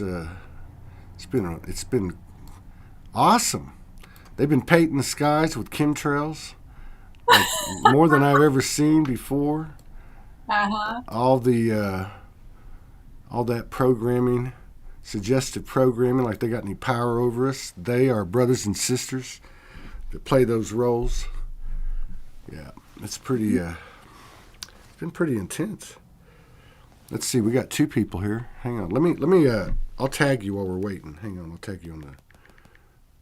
uh, it's been awesome. They've been painting the skies with chemtrails, like more than I've ever seen before. Uh-huh. All the all that programming, suggestive programming, like they got any power over us. They are brothers and sisters that play those roles. Yeah, it's pretty. It's been pretty intense. Let's see. We got two people here. Hang on. Let me. I'll tag you while we're waiting. Hang on. I'll tag you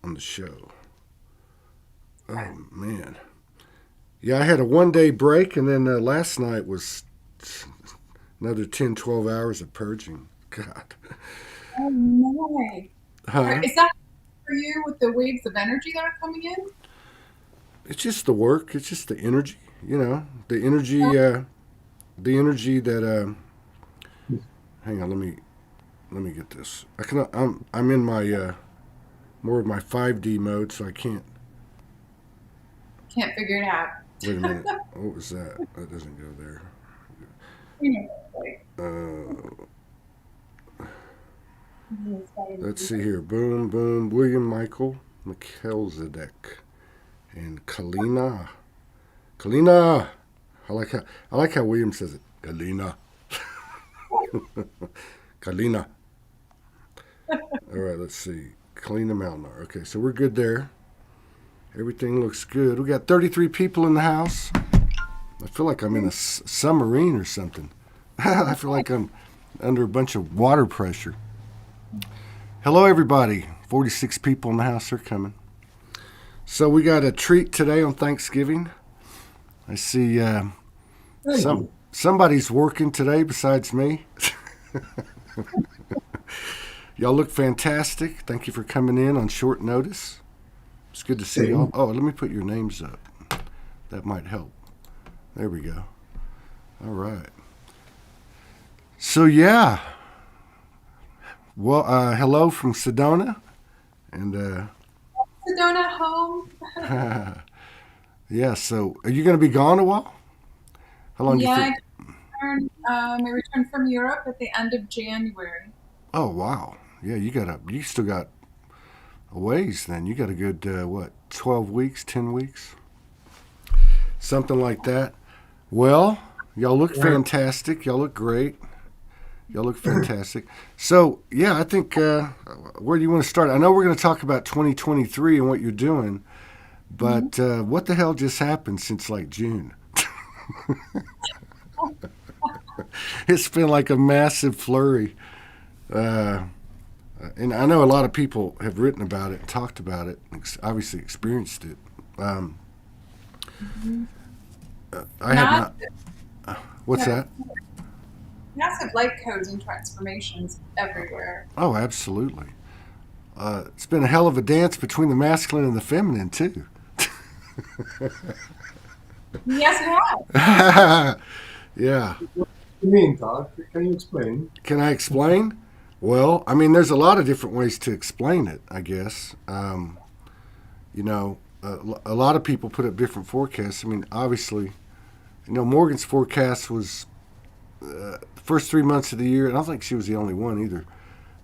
on the show. Oh man. Yeah, I had a 1 day break, and then last night was another 10, 12 hours of purging. God. Oh my. Huh? Is that for you with the waves of energy that are coming in? It's just the work. It's just the energy. Oh, The energy that. Hang on. Let me get this. I'm in my more of my 5D mode, so I can't. can't figure it out. Wait a minute. What was that? That doesn't go there. You know, like, Uh, it's let's see here. Boom, boom. William Michael Melchizedek and Keleena. Keleena. I like how William says it. Keleena. Keleena. All right. Let's see. Keleena Malnar. Okay, so we're good there. Everything looks good. We got 33 people in the house. I feel like I'm in a submarine or something. I feel like I'm under a bunch of water pressure. Hello, everybody. 46 people in the house are coming. So we got a treat today on Thanksgiving. I see somebody's working today besides me. Y'all look fantastic. Thank you for coming in on short notice. It's good to see y'all. Oh, let me put your names up. That might help. There we go. All right. So yeah. Well, hello from Sedona, and Sedona home. yeah. So, are you going to be gone a while? How long do you Yeah, think? I returned from Europe at the end of January. Oh wow. Yeah, you still got a ways. Then you got a good what? 12 weeks, 10 weeks, something like that. Well, y'all look fantastic. Y'all look great. Y'all look fantastic. So, yeah, I think where do you want to start? I know we're going to talk about 2023 and what you're doing, Mhm. but what the hell just happened since like June? It's been like a massive flurry. Uh, and I know a lot of people have written about it and talked about it, obviously experienced it. Um, Mhm. I have Massive, not. What's that? massive light codes and transformations everywhere. Oh, absolutely. It's been a hell of a dance between the masculine and the feminine, too. Yes, it has. Yeah. You mean, Todd? Can you explain? Can I explain? Well, I mean, there's a lot of different ways to explain it, I guess. You know, a lot of people put up different forecasts. I mean, obviously, Morgan's forecast was the first 3 months of the year, and I don't think she was the only one either.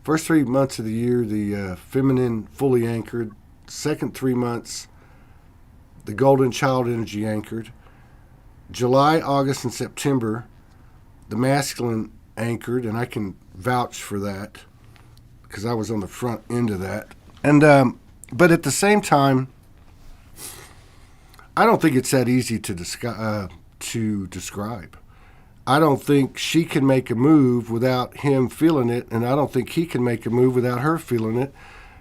First 3 months of the year, the feminine fully anchored. Second 3 months, the golden child energy anchored. July, August, and September, the masculine anchored, and I can vouch for that because I was on the front end of that. And but at the same time, I don't think it's that easy to describe. I don't think she can make a move without him feeling it, and I don't think he can make a move without her feeling it.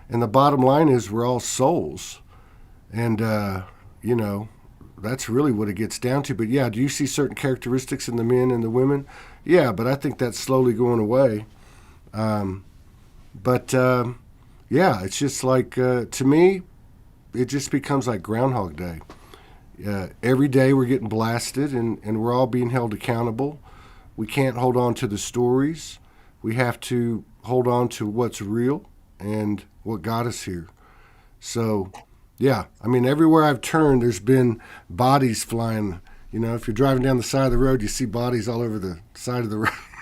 And the bottom line is, we're all souls, and you know, that's really what it gets down to. But yeah, do you see certain characteristics in the men and the women? Yeah, but I think that's slowly going away. Um, but yeah, it's just like to me, it just becomes like Groundhog Day. Every day we're getting blasted, and we're all being held accountable. We can't hold on to the stories. We have to hold on to what's real and what got us here. So, yeah, I mean, everywhere I've turned, there's been bodies flying. If you're driving down the side of the road, you see bodies all over the side of the road.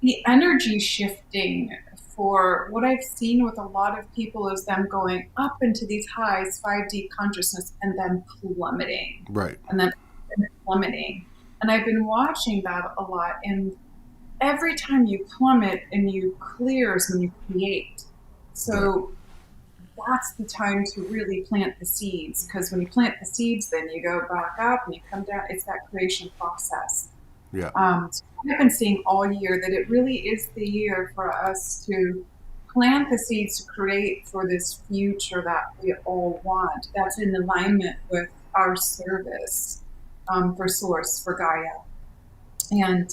the energy shifting for what I've seen with a lot of people is them going up into these highs, 5D consciousness, and then plummeting, Right. and then plummeting. And I've been watching that a lot. And every time you plummet and you clear is when you create. So that's the time to really plant the seeds, because when you plant the seeds, then you go back up and you come down. It's that creation process. Yeah. So I've been seeing all year that it really is the year for us to plant the seeds to create for this future that we all want. That's in alignment with our service for Source, for Gaia. And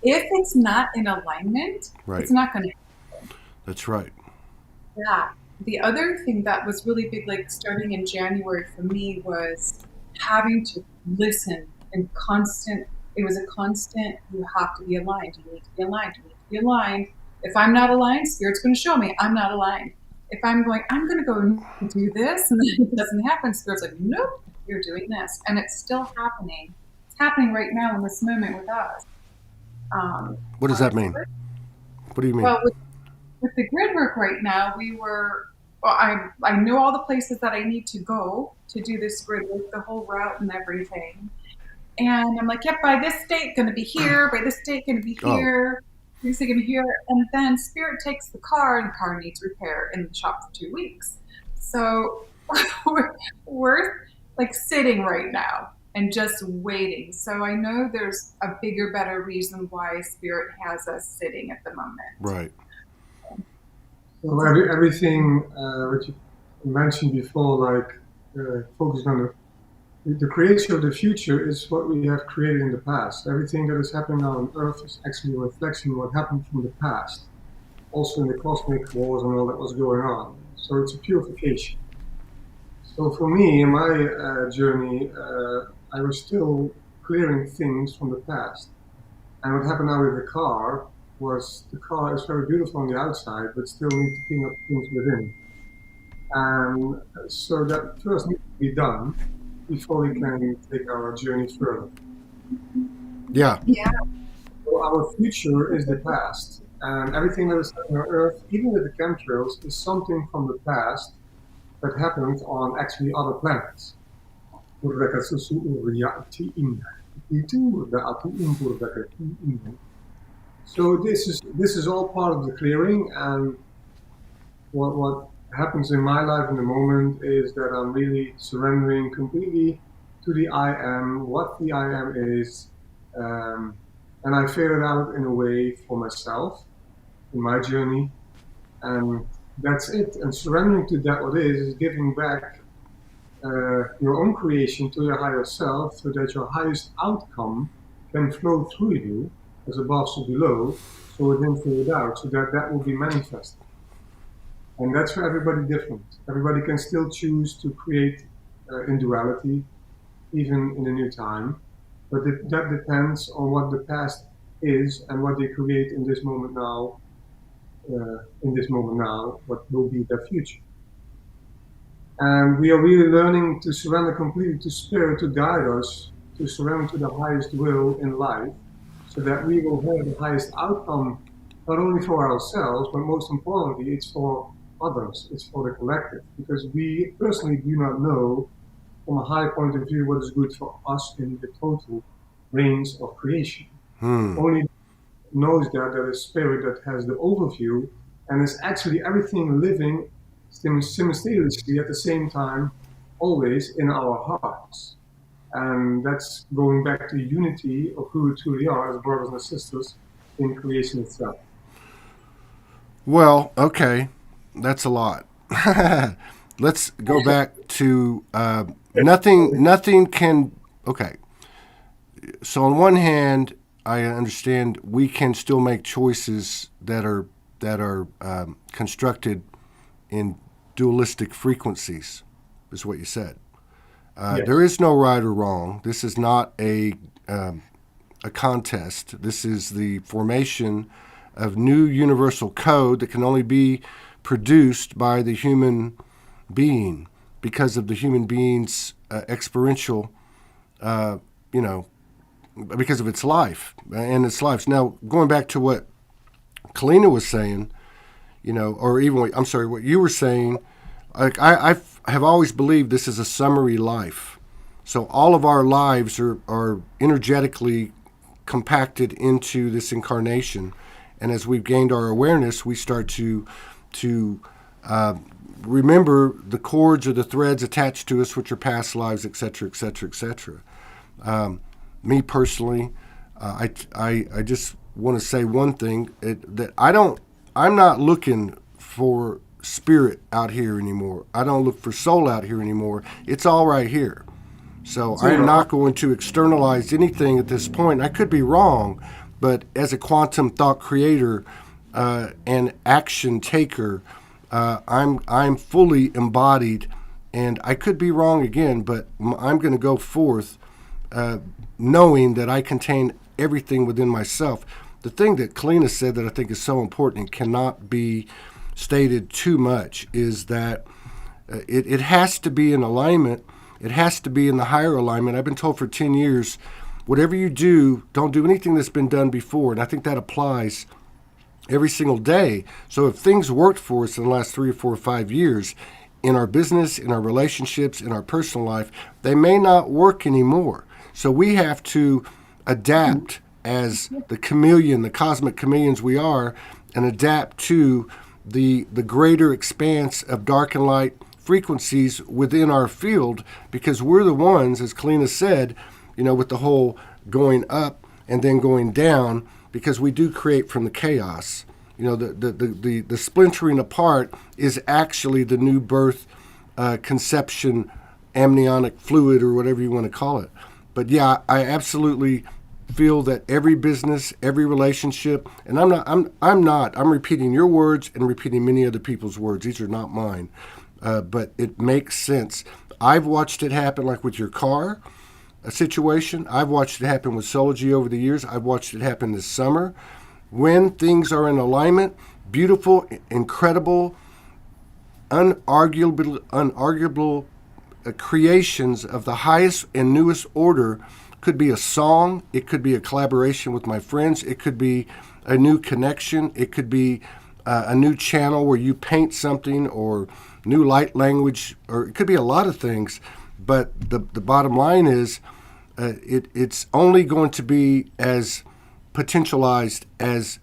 if it's not in alignment, Right. it's not going to. That's right. Yeah. The other thing that was really big, like starting in January for me, was having to listen and constant. It was a constant. You have to be aligned. You need to be aligned. You need to be aligned. If I'm not aligned, Spirit's going to show me I'm not aligned. If I'm going to go and do this, and then it doesn't happen, Spirit's like, nope, you're doing this, and it's still happening. It's happening right now in this moment with us. What does that mean? What do you mean? Well, with the grid work right now, I know all the places that I need to go to do this grid work, the whole route and everything. And I'm like, yep, by this date, going to be here. By this date, going to be here. This date, going to be here. And then Spirit takes the car, and the car needs repair in the shop for 2 weeks. So we're like sitting right now and just waiting. So I know there's a bigger, better reason why Spirit has us sitting at the moment. Right. So everything what you mentioned before, like focusing on the creation of the future is what we have created in the past. Everything that is happening now on Earth is actually a reflection of what happened from the past, also in the cosmic wars and all that was going on. So it's a purification. So for me, in my journey, I was still clearing things from the past. And what happened now with the car was the car is very beautiful on the outside, but still needs to clean up things within. And so that first needs to be done before we can take our journey further. Yeah. Yeah. So our future is the past. And everything that is happening on Earth, even with the chemtrails, is something from the past that happened on actually other planets. So this is all part of the clearing, and what happens in my life in the moment is that I'm really surrendering completely to the I am, what the I am is, and I figure it out in a way for myself in my journey, and that's it. And surrendering to that what is giving back your own creation to your higher self, so that your highest outcome can flow through you, as above so below, so within so without, so that will be manifested. And that's for everybody different. Everybody can still choose to create in duality, even in a new time, but that depends on what the past is and what they create in this moment now, what will be their future. And we are really learning to surrender completely to Spirit to guide us, to surrender to the highest will in life, so that we will have the highest outcome, not only for ourselves, but most importantly, it's for others, it's for the collective. Because we personally do not know, from a high point of view, what is good for us in the total range of creation. Only knows that is Spirit that has the overview, and is actually everything living simultaneously at the same time, always in our hearts. And that's going back to unity of who we truly are as brothers and sisters in creation itself. Well, okay, that's a lot. Let's go back to nothing can. Okay, so on one hand, I understand we can still make choices that are constructed in dualistic frequencies, is what you said. Yes. There is no right or wrong. This is not a contest. This is the formation of new universal code that can only be produced by the human being because of the human being's experiential, because of its life and its lives. Now, going back to what Keleena was saying, or even what you were saying, like I have always believed this is a summary life. So all of our lives are energetically compacted into this incarnation, and as we've gained our awareness, we start to remember the cords or the threads attached to us, which are past lives, etc., etc., etc. Me personally, I just want to say one thing, that I'm not looking for spirit out here anymore. I don't look for soul out here anymore. It's all right here. So I'm not going to externalize anything at this point. I could be wrong, but as a quantum thought creator and action taker, I'm fully embodied, and I could be wrong again, but I'm going to go forth knowing that I contain everything within myself. The thing that Keleena said that I think is so important and cannot be stated too much is that it has to be in alignment. It has to be in the higher alignment. I've been told for 10 years, whatever you do, don't do anything that's been done before. And I think that applies every single day. So if things worked for us in the last 3 or 4 or 5 years, in our business, in our relationships, in our personal life, they may not work anymore. So we have to adapt as the chameleon, the cosmic chameleons we are, and adapt to the greater expanse of dark and light frequencies within our field, because we're the ones, as Keleena said, with the whole going up and then going down, because we do create from the chaos. The splintering apart is actually the new birth, conception, amniotic fluid, or whatever you want to call it. But yeah, I absolutely feel that every business, every relationship, and I'm repeating your words and repeating many other people's words. These are not mine. But it makes sense. I've watched it happen, like with your car situation. I've watched it happen with Soulogy over the years. I've watched it happen this summer. When things are in alignment, beautiful, incredible, unarguable creations of the highest and newest order. Could be a song. It could be a collaboration with my friends. It could be a new connection. It could be a new channel where you paint something, or new light language, or it could be a lot of things. But the bottom line is it's only going to be as potentialized as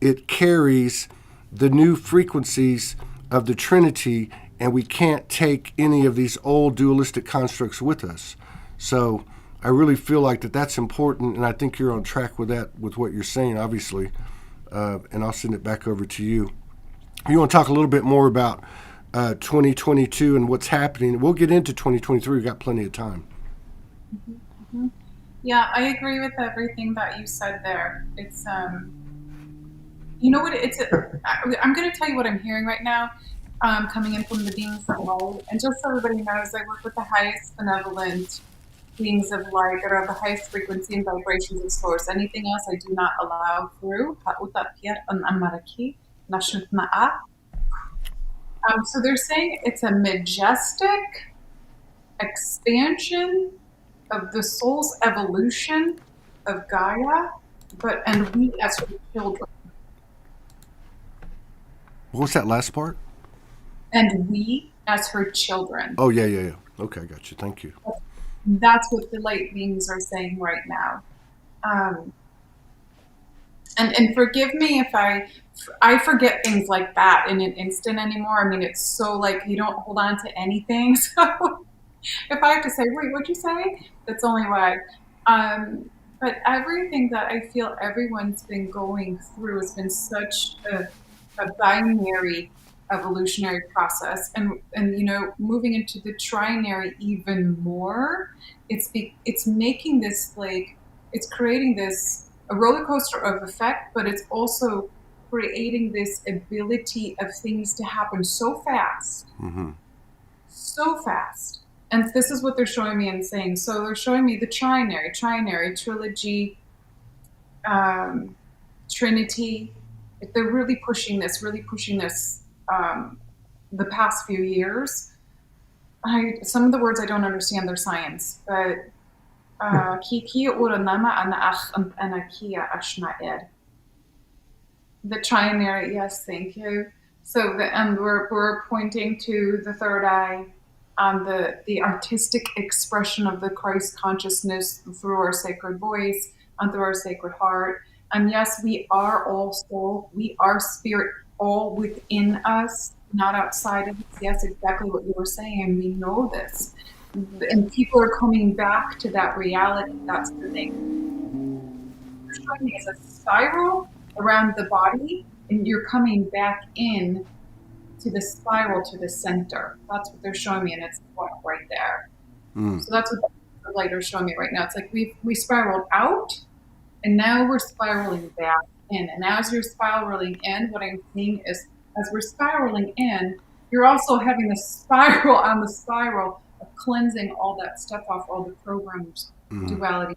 it carries the new frequencies of the Trinity, and we can't take any of these old dualistic constructs with us. So I really feel like that's important, and I think you're on track with that, with what you're saying, obviously. And I'll send it back over to you. You want to talk a little bit more about 2022 and what's happening? We'll get into 2023. We've got plenty of time. Mm-hmm. Yeah, I agree with everything that you said there. It's you know what? I'm going to tell you what I'm hearing right now, coming in from the beings of light. And just so everybody knows, I work with the highest benevolent beings of light that are the highest frequency and vibrations of source. Anything else I do not allow through. So they're saying it's a majestic expansion of the soul's evolution of Gaia, and we as her children. What's that last part? And we as her children. Oh, yeah. Okay, I got you. Thank you. That's what the light beings are saying right now. And forgive me if I forget things like that in an instant anymore. I mean, it's so like you don't hold on to anything. So if I have to say, wait, what'd you say? That's only why. But everything that I feel everyone's been going through has been such a binary evolutionary process, and moving into the trinary even more. It's making this, like, it's creating this a roller coaster of effect, but it's also creating this ability of things to happen so fast, so fast. And this is what they're showing me and saying. So they're showing me the trinary, trilogy, Trinity. They're really pushing this the past few years. Some of the words I don't understand, they're science, but Kiki uranama ana ach and anakia ashna. The trinary, yes, thank you. So and we're pointing to the third eye, the artistic expression of the Christ consciousness through our sacred voice and through our sacred heart. And yes, we are all soul, we are spirit, all within us, not outside of us. Yes, exactly what you were saying. We know this, and people are coming back to that reality. That's the thing. You're showing me as a spiral around the body, and you're coming back in to the spiral to the center. That's what they're showing me, and it's right there. So that's what the light are showing me right now. It's like we spiraled out, and now we're spiraling back in. And as you're spiraling in, what I'm seeing is as we're spiraling in, you're also having the spiral on the spiral of cleansing all that stuff off, all the programs, duality,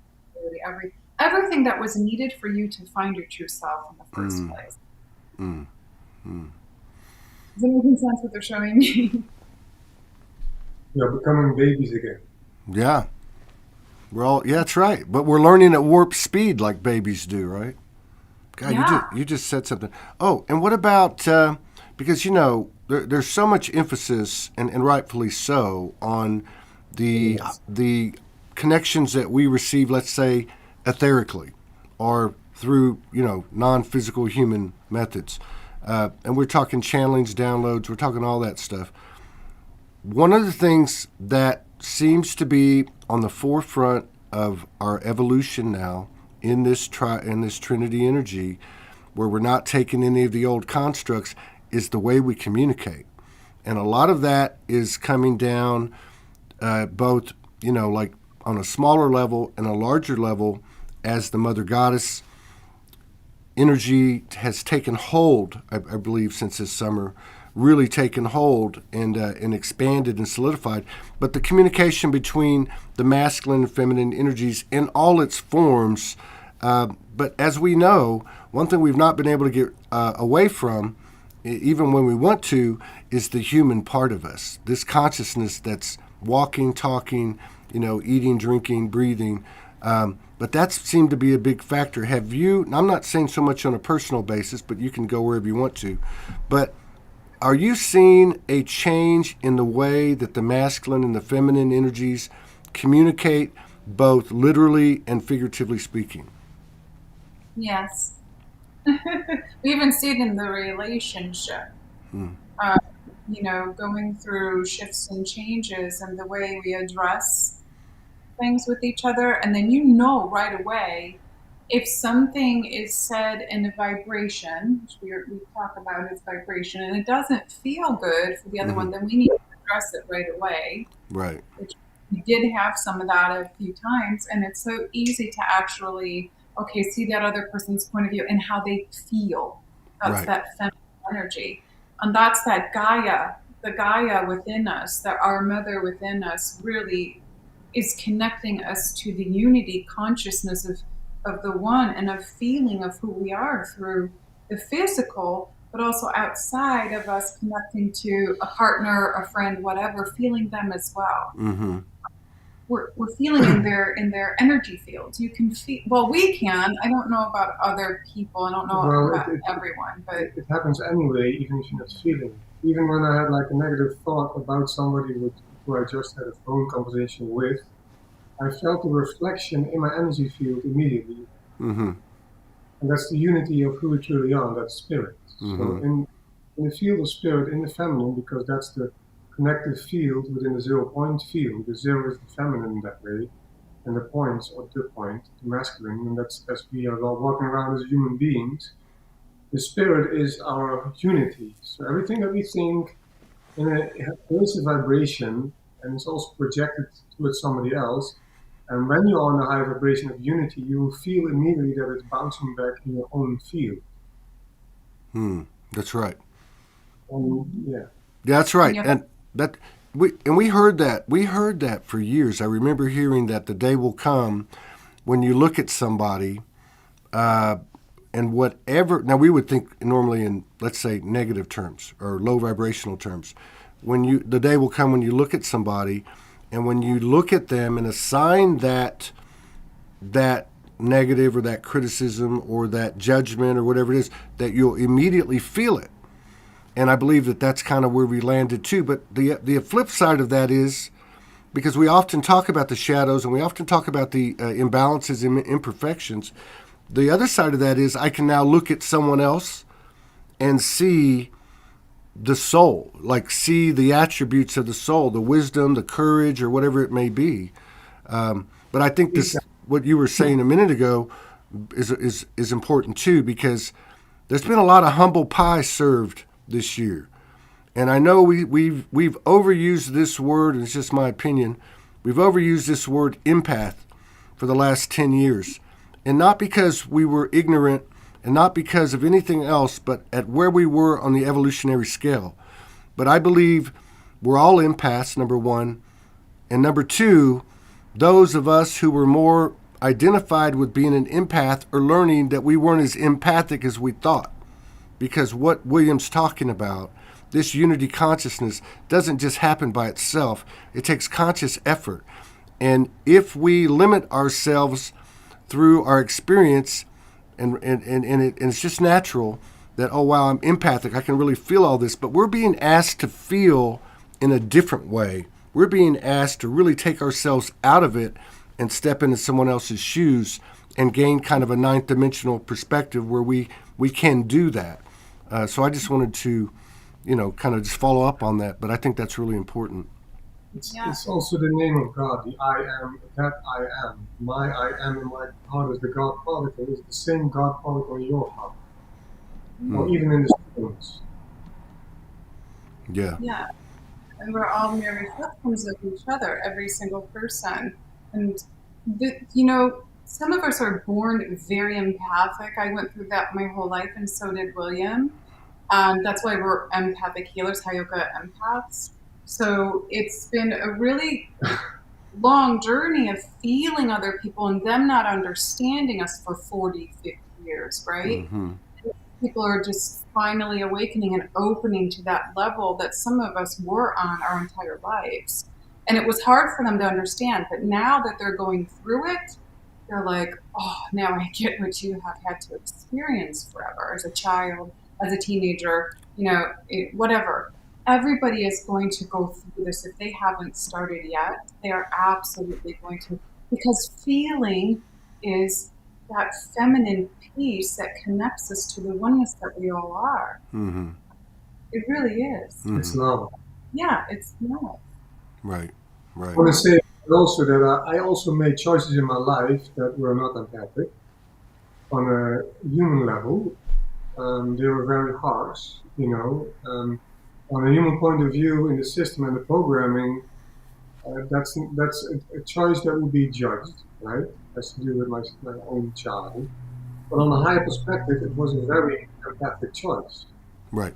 everything that was needed for you to find your true self in the first place. Does it make sense what they're showing me? You're becoming babies again. Yeah. Yeah, that's right. But we're learning at warp speed like babies do, right? God, Yeah. you just said something. Oh, and what about, because, you know, there's so much emphasis, and rightfully so, on the connections that we receive, let's say, etherically or through, you know, non-physical human methods. And we're talking channelings, downloads, we're talking all that stuff. One of the things that seems to be on the forefront of our evolution now in this Trinity energy, where we're not taking any of the old constructs, is the way we communicate. And a lot of that is coming down both, you know, like on a smaller level and a larger level as the Mother Goddess energy has taken hold, I believe, since this summer, really taken hold and expanded and solidified. But the communication between the masculine and feminine energies in all its forms, but as we know, one thing we've not been able to get away from, even when we want to, is the human part of us, this consciousness that's walking, talking, you know, eating, drinking, breathing. But that seemed to be a big factor. Have you, I'm not saying so much on a personal basis, but you can go wherever you want to, but are you seeing a change in the way that the masculine and the feminine energies communicate, both literally and figuratively speaking? Yes. We even see it in the relationship. You know, going through shifts and changes and the way we address things with each other. And then you know right away if something is said in a vibration, which we talk about as vibration, and it doesn't feel good for the other one, then we need to address it right away. Right. Which we did have some of that a few times, and it's so easy to actually, see that other person's point of view and how they feel. That's Right. that feminine energy. And that's that Gaia, the Gaia within us, that our mother within us really is connecting us to the unity consciousness of the one and of feeling of who we are through the physical, but also outside of us connecting to a partner, a friend, whatever, feeling them as well. Mm-hmm. We're feeling in their energy fields. You can feel, well, we can. I don't know about other people. I don't know about everyone, but it happens anyway, even if you're not feeling. Even when I had like a negative thought about somebody who I just had a phone conversation with, I felt the reflection in my energy field immediately. Mm-hmm. And that's the unity of who we truly are, that's spirit. Mm-hmm. So in the field of spirit, in the feminine, because that's the connective field within the 0 point field. The 0 is the feminine that way, and the points, or the point, the masculine, and that's as we are all walking around as human beings. The spirit is our unity. So everything that we think in a place of vibration, and it's also projected towards somebody else. And when you are in a high vibration of unity, you will feel immediately that it's bouncing back in your own field. That's right. Yeah, that's right. Yeah. And we heard that. We heard that for years. I remember hearing that the day will come when you look at somebody, and whatever. Now we would think normally in, let's say, negative terms or low vibrational terms. The day will come when you look at somebody, and when you look at them and assign that that negative or that criticism or that judgment or whatever it is, that you'll immediately feel it. And I believe that that's kind of where we landed too. But the flip side of that is, because we often talk about the shadows and we often talk about the imbalances and imperfections, the other side of that is I can now look at someone else and see the soul, like see the attributes of the soul, the wisdom, the courage, or whatever it may be. But I think this, what you were saying a minute ago, is important too, because there's been a lot of humble pie served this year, and I know we've overused this word, and it's just my opinion. We've overused this word empath for the last 10 years, and not because we were ignorant, and not because of anything else, but at where we were on the evolutionary scale. But I believe we're all empaths, number one, and number two, those of us who were more identified with being an empath are learning that we weren't as empathic as we thought. Because what William's talking about, this unity consciousness, doesn't just happen by itself. It takes conscious effort. And if we limit ourselves through our experience, and it's just natural that, oh, wow, I'm empathic, I can really feel all this, but we're being asked to feel in a different way. We're being asked to really take ourselves out of it and step into someone else's shoes and gain kind of a ninth dimensional perspective where we can do that. So I just wanted to, kind of just follow up on that, but I think that's really important. It's also the name of God, the I am, that I am. My I am in my heart is the God particle, is the same God particle in your heart. Or even in the stones. Yeah. Yeah. And we're all mere reflections of each other, every single person. And, some of us are born very empathic. I went through that my whole life, and so did William. That's why we're empathic healers, Hayoga empaths. So it's been a really long journey of feeling other people and them not understanding us for 40, 50 years, right? Mm-hmm. People are just finally awakening and opening to that level that some of us were on our entire lives. And it was hard for them to understand, but now that they're going through it, they're like, oh, now I get what you have had to experience forever as a child, as a teenager, whatever. Everybody is going to go through this. If they haven't started yet, they are absolutely going to, because feeling is that feminine piece that connects us to the oneness that we all are. Mm-hmm. It really is. Mm-hmm. It's love. Yeah, it's love. Right. I want to say also that I also made choices in my life that were not empathic. On a human level, they were very harsh, on a human point of view in the system and the programming, that's a choice that would be judged, right? It has to do with my own child. But on a higher perspective, it was a very empathic choice. Right.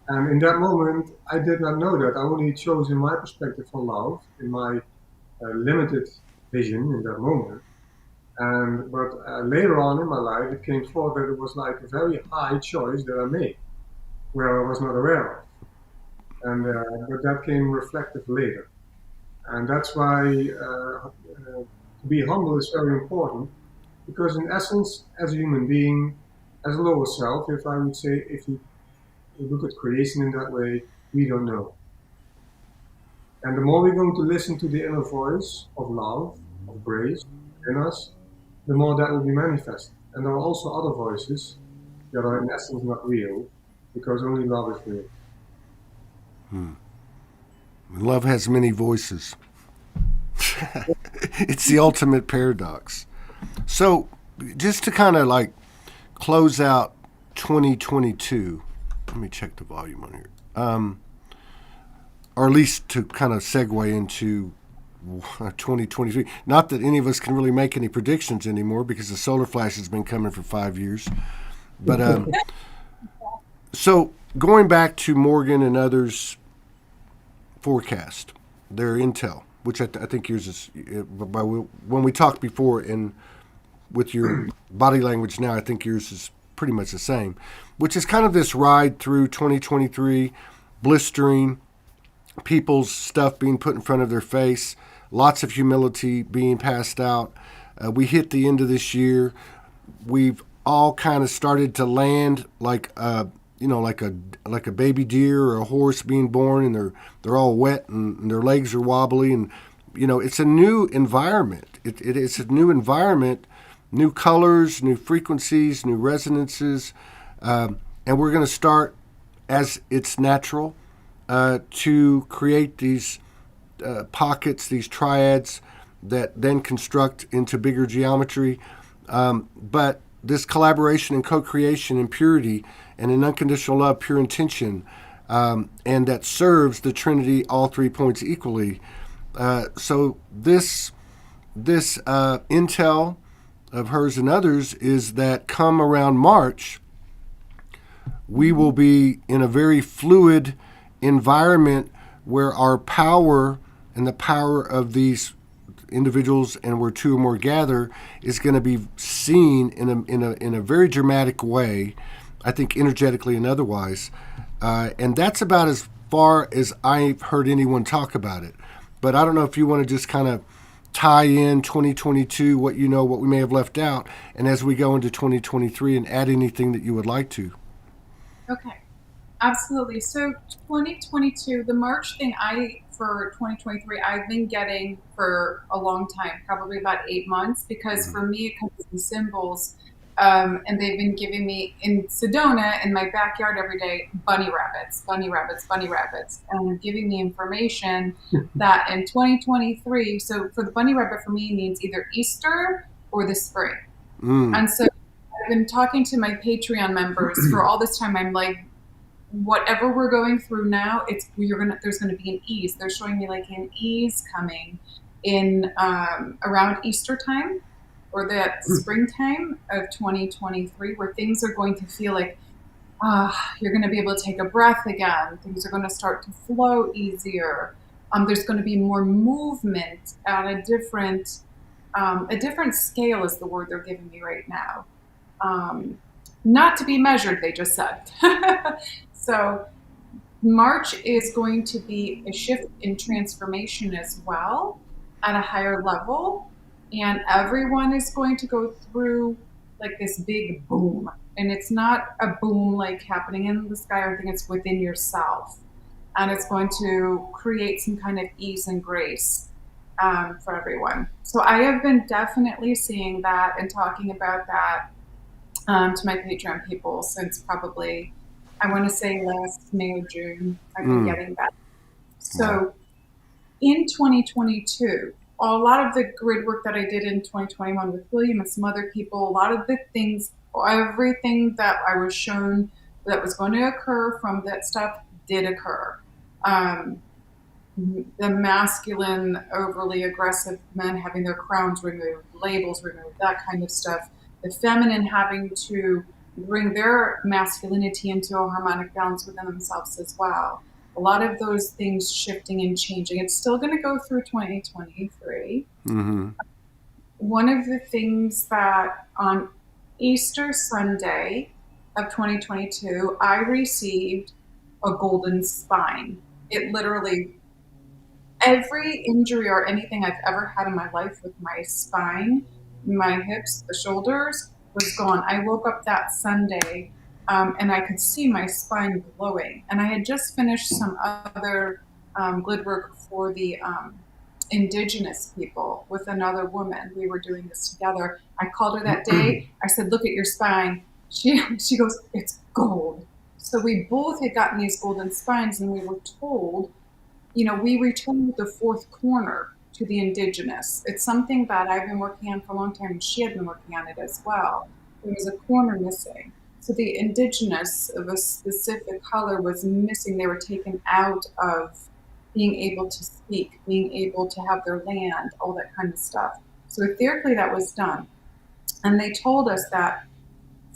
And in that moment, I did not know that. I only chose in my perspective for love, in my limited vision in that moment. But later on in my life, it came forth that it was like a very high choice that I made, where I was not aware of. And but that came reflective later. And that's why to be humble is very important, because in essence, as a human being, as a lower self, if I would say, if you look at creation in that way, we don't know. And the more we're going to listen to the inner voice of love, of grace in us, the more that will be manifested. And there are also other voices that are in essence not real, because only love is real. Love has many voices. It's the ultimate paradox. So just to kind of like close out 2022, let me check the volume on here. Or at least to kind of segue into 2023. Not that any of us can really make any predictions anymore, because the solar flash has been coming for 5 years. But so going back to Morgan and others' forecast, their intel, which I think yours is, when we talked before and with your body language now, I think yours is pretty much the same, which is kind of this ride through 2023, blistering, people's stuff being put in front of their face, lots of humility being passed out, We hit the end of this year. We've all kind of started to land like like a baby deer or a horse being born, and they're all wet and their legs are wobbly, and it's a new environment. It's a new environment, new colors, new frequencies, new resonances, and we're going to start as it's natural to create these pockets, these triads that then construct into bigger geometry. But this collaboration and co-creation and purity and an unconditional love, pure intention, and that serves the Trinity, all 3 points equally. So this intel of hers and others is that come around March, we will be in a very fluid environment where our power and the power of these individuals, and where two or more gather, is going to be seen in a very dramatic way, I think energetically and otherwise. And that's about as far as I've heard anyone talk about it. But I don't know if you want to just kind of tie in 2022, what we may have left out, and as we go into 2023, and add anything that you would like to. Okay, absolutely. So 2022, the March thing for 2023, I've been getting for a long time, probably about 8 months, because for me, it comes in symbols. And they've been giving me in Sedona, in my backyard every day, bunny rabbits, and giving me information that in 2023, so for the bunny rabbit for me means either Easter or the spring. And so I've been talking to my Patreon members for all this time. I'm like, whatever we're going through now, there's gonna be an ease. They're showing me like an ease coming in around Easter time, or that springtime of 2023, where things are going to feel like, you're going to be able to take a breath again. Things are going to start to flow easier. There's going to be more movement at a different scale is the word they're giving me right now. Not to be measured, they just said. So March is going to be a shift in transformation as well at a higher level. And everyone is going to go through like this big boom. And it's not a boom like happening in the sky. I think it's within yourself. And it's going to create some kind of ease and grace for everyone. So I have been definitely seeing that and talking about that to my Patreon people since probably, I want to say last May or June. I've been getting that. So in 2022, a lot of the grid work that I did in 2021 with William and some other people, a lot of the things, everything that I was shown that was going to occur from that stuff did occur. The masculine, overly aggressive men having their crowns removed, labels removed, that kind of stuff. The feminine having to bring their masculinity into a harmonic balance within themselves as well. A lot of those things shifting and changing. It's still going to go through 2023. One of the things that on Easter Sunday of 2022, I received a golden spine. It literally, every injury or anything I've ever had in my life with my spine, my hips, the shoulders, was gone. I woke up that Sunday and I could see my spine glowing. And I had just finished some other grid work for the indigenous people with another woman. We were doing this together. I called her that day. I said, look at your spine. She goes, it's gold. So we both had gotten these golden spines, and we were told, we returned the fourth corner to the indigenous. It's something that I've been working on for a long time, and she had been working on it as well. There was a corner missing. So the indigenous of a specific color was missing. They were taken out of being able to speak, being able to have their land, all that kind of stuff. So etherically that was done. And they told us that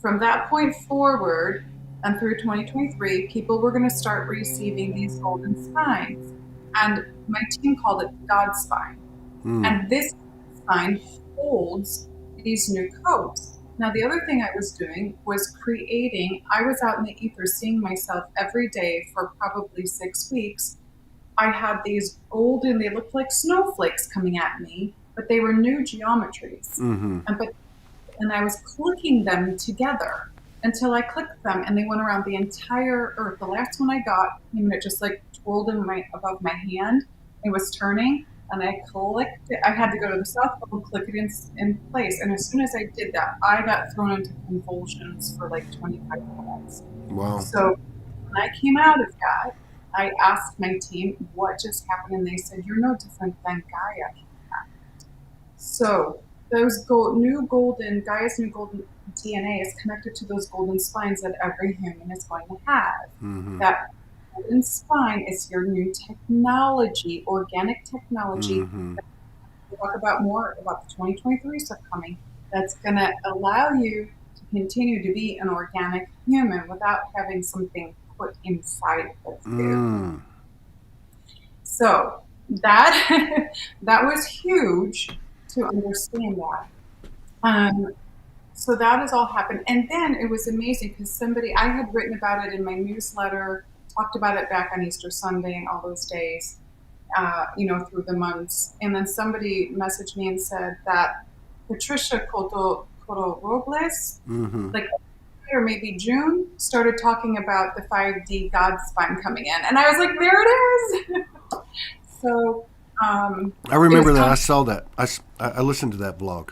from that point forward and through 2023, people were going to start receiving these golden spines. And my team called it God's spine. And this spine holds these new codes. Now, the other thing I was doing was I was out in the ether seeing myself every day for probably 6 weeks. I had these golden, they looked like snowflakes coming at me. but they were new geometries. And I was clicking them together until I clicked them, and they went around the entire Earth. The last one I got, and it just like twirled above my hand. It was turning, and I clicked it. I had to go to the South Pole and click it in place. And as soon as I did that, I got thrown into convulsions for like 25 minutes. Wow. So when I came out of that, I asked my team what just happened, and they said, "You're no different than Gaia." So those Gaia's new golden DNA is connected to those golden spines that every human is going to have. That golden spine is your new technology, organic technology. We'll talk about more about the 2023 stuff coming. That's going to allow you to continue to be an organic human without having something put inside of you. So that that was huge to understand that. So that has all happened. And then it was amazing because I had written about it in my newsletter, talked about it back on Easter Sunday and all those days, through the months. And then somebody messaged me and said that Patricia Cotto Robles, or maybe June, started talking about the 5D God spine coming in. And I was like, there it is. So I remember that. I saw that. I listened to that vlog.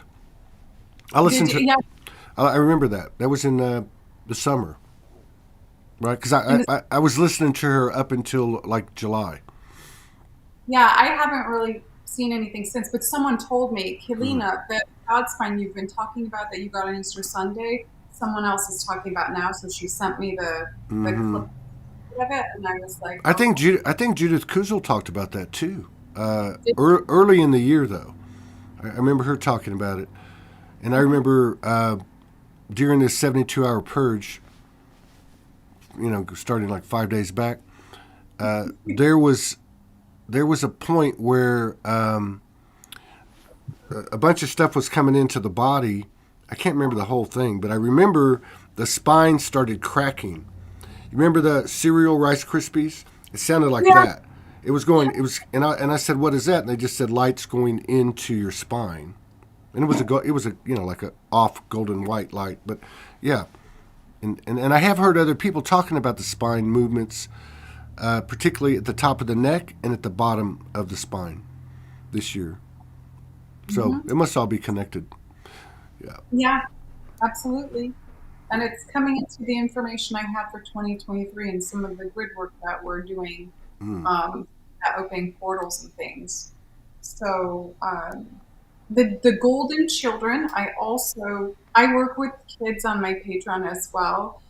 I remember that. That was in the summer, right? Because I was listening to her up until like July. Yeah, I haven't really seen anything since, but someone told me, Keleena, that God spine you've been talking about that you got on Easter Sunday, someone else is talking about now. So she sent me the clip of it, and I was like, I think Judith Kuzel talked about that too. Early in the year, though, I remember her talking about it, and I remember during this 72-hour purge, starting like 5 days back, there was a point where a bunch of stuff was coming into the body. I can't remember the whole thing, but I remember the spine started cracking. You remember the cereal Rice Krispies? It sounded like that. It was, and I said, "What is that?" And they just said, "Light's going into your spine," and it was a like a off golden white light, but yeah, and I have heard other people talking about the spine movements, particularly at the top of the neck and at the bottom of the spine this year. So it must all be connected. Yeah, absolutely. And it's coming into the information I have for 2023 and some of the grid work that we're doing, at opening portals and things. So the golden children, I work with kids on my Patreon as well.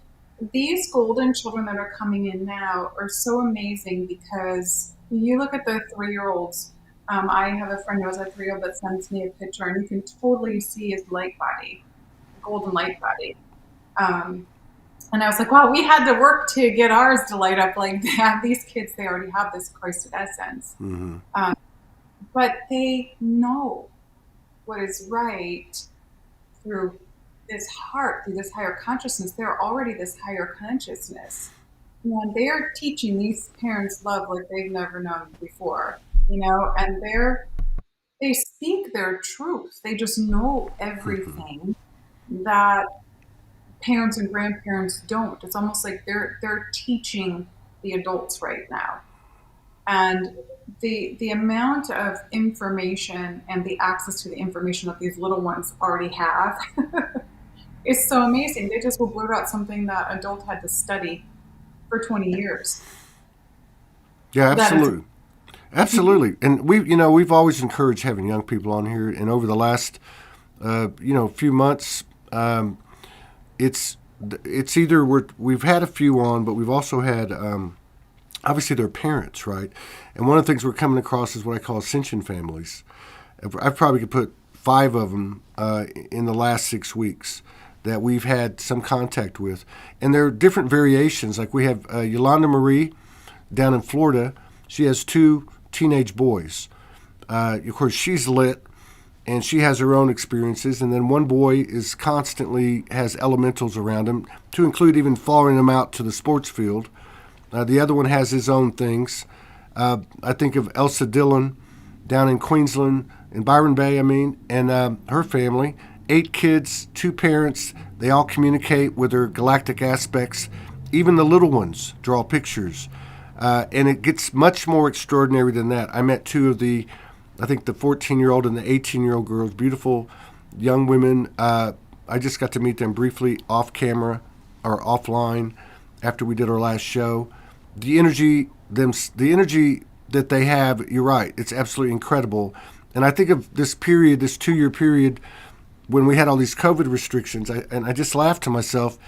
These golden children that are coming in now are so amazing because you look at the 3-year-olds. I have a friend who has a 3-year-old that sends me a picture, and you can totally see his light body, golden light body. And I was like, wow, we had to work to get ours to light up like that. These kids, they already have this Christed essence. But they know what is right through this heart, through this higher consciousness. They're already this higher consciousness. And they are teaching these parents love like they've never known before, and they speak their truth. They just know everything that parents and grandparents don't. It's almost like they're teaching the adults right now. And the amount of information and the access to the information that these little ones already have is so amazing. They just will blurt out something that adults had to study for 20 years. Yeah, absolutely. Absolutely. And we've always encouraged having young people on here, and over the last few months, it's either we've had a few on, but we've also had obviously their parents, right? And one of the things we're coming across is what I call ascension families. I've probably could put 5 of them in the last 6 weeks that we've had some contact with, and there are different variations. Like we have Yolanda Marie down in Florida. She has 2 teenage boys. Of course, she's lit, and she has her own experiences. And then one boy is constantly has elementals around him, to include even following him out to the sports field. The other one has his own things. I think of Elsa Dillon down in Queensland. in Byron Bay, and her family. 8 kids, 2 parents. They all communicate with their galactic aspects. Even the little ones draw pictures. And it gets much more extraordinary than that. I met 2 of the 14-year-old and the 18-year-old girls, beautiful young women. I just got to meet them briefly off camera or offline after we did our last show. The energy that they have, you're right, it's absolutely incredible. And I think of this period, this 2-year period, when we had all these COVID restrictions, and I just laughed to myself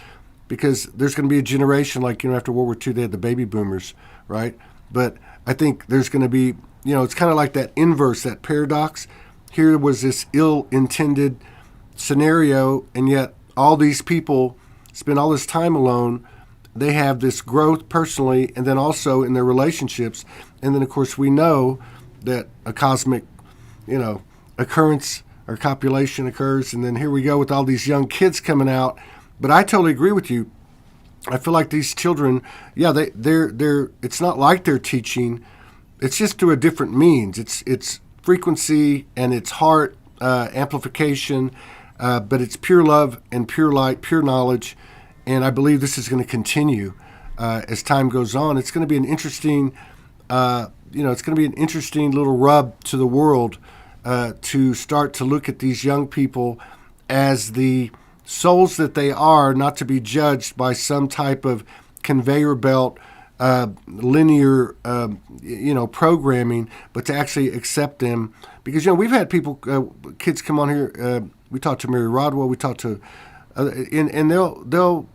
because there's going to be a generation like, after World War II, they had the baby boomers, right? But I think there's going to be, it's kind of like that inverse, that paradox. Here was this ill-intended scenario, and yet all these people spend all this time alone. They have this growth personally and then also in their relationships. And then, of course, we know that a cosmic, occurrence or copulation occurs. And then here we go with all these young kids coming out. But I totally agree with you. I feel like these children, they're it's not like they're teaching. It's just through a different means. It's frequency and it's heart amplification, but it's pure love and pure light, pure knowledge. And I believe this is going to continue as time goes on. It's going to be an interesting, it's going to be an interesting little rub to the world to start to look at these young people as the souls that they are, not to be judged by some type of conveyor belt, linear, programming, but to actually accept them. Because, we've had people, kids come on here. We talked to Mary Rodwell. We talked to, and they'll,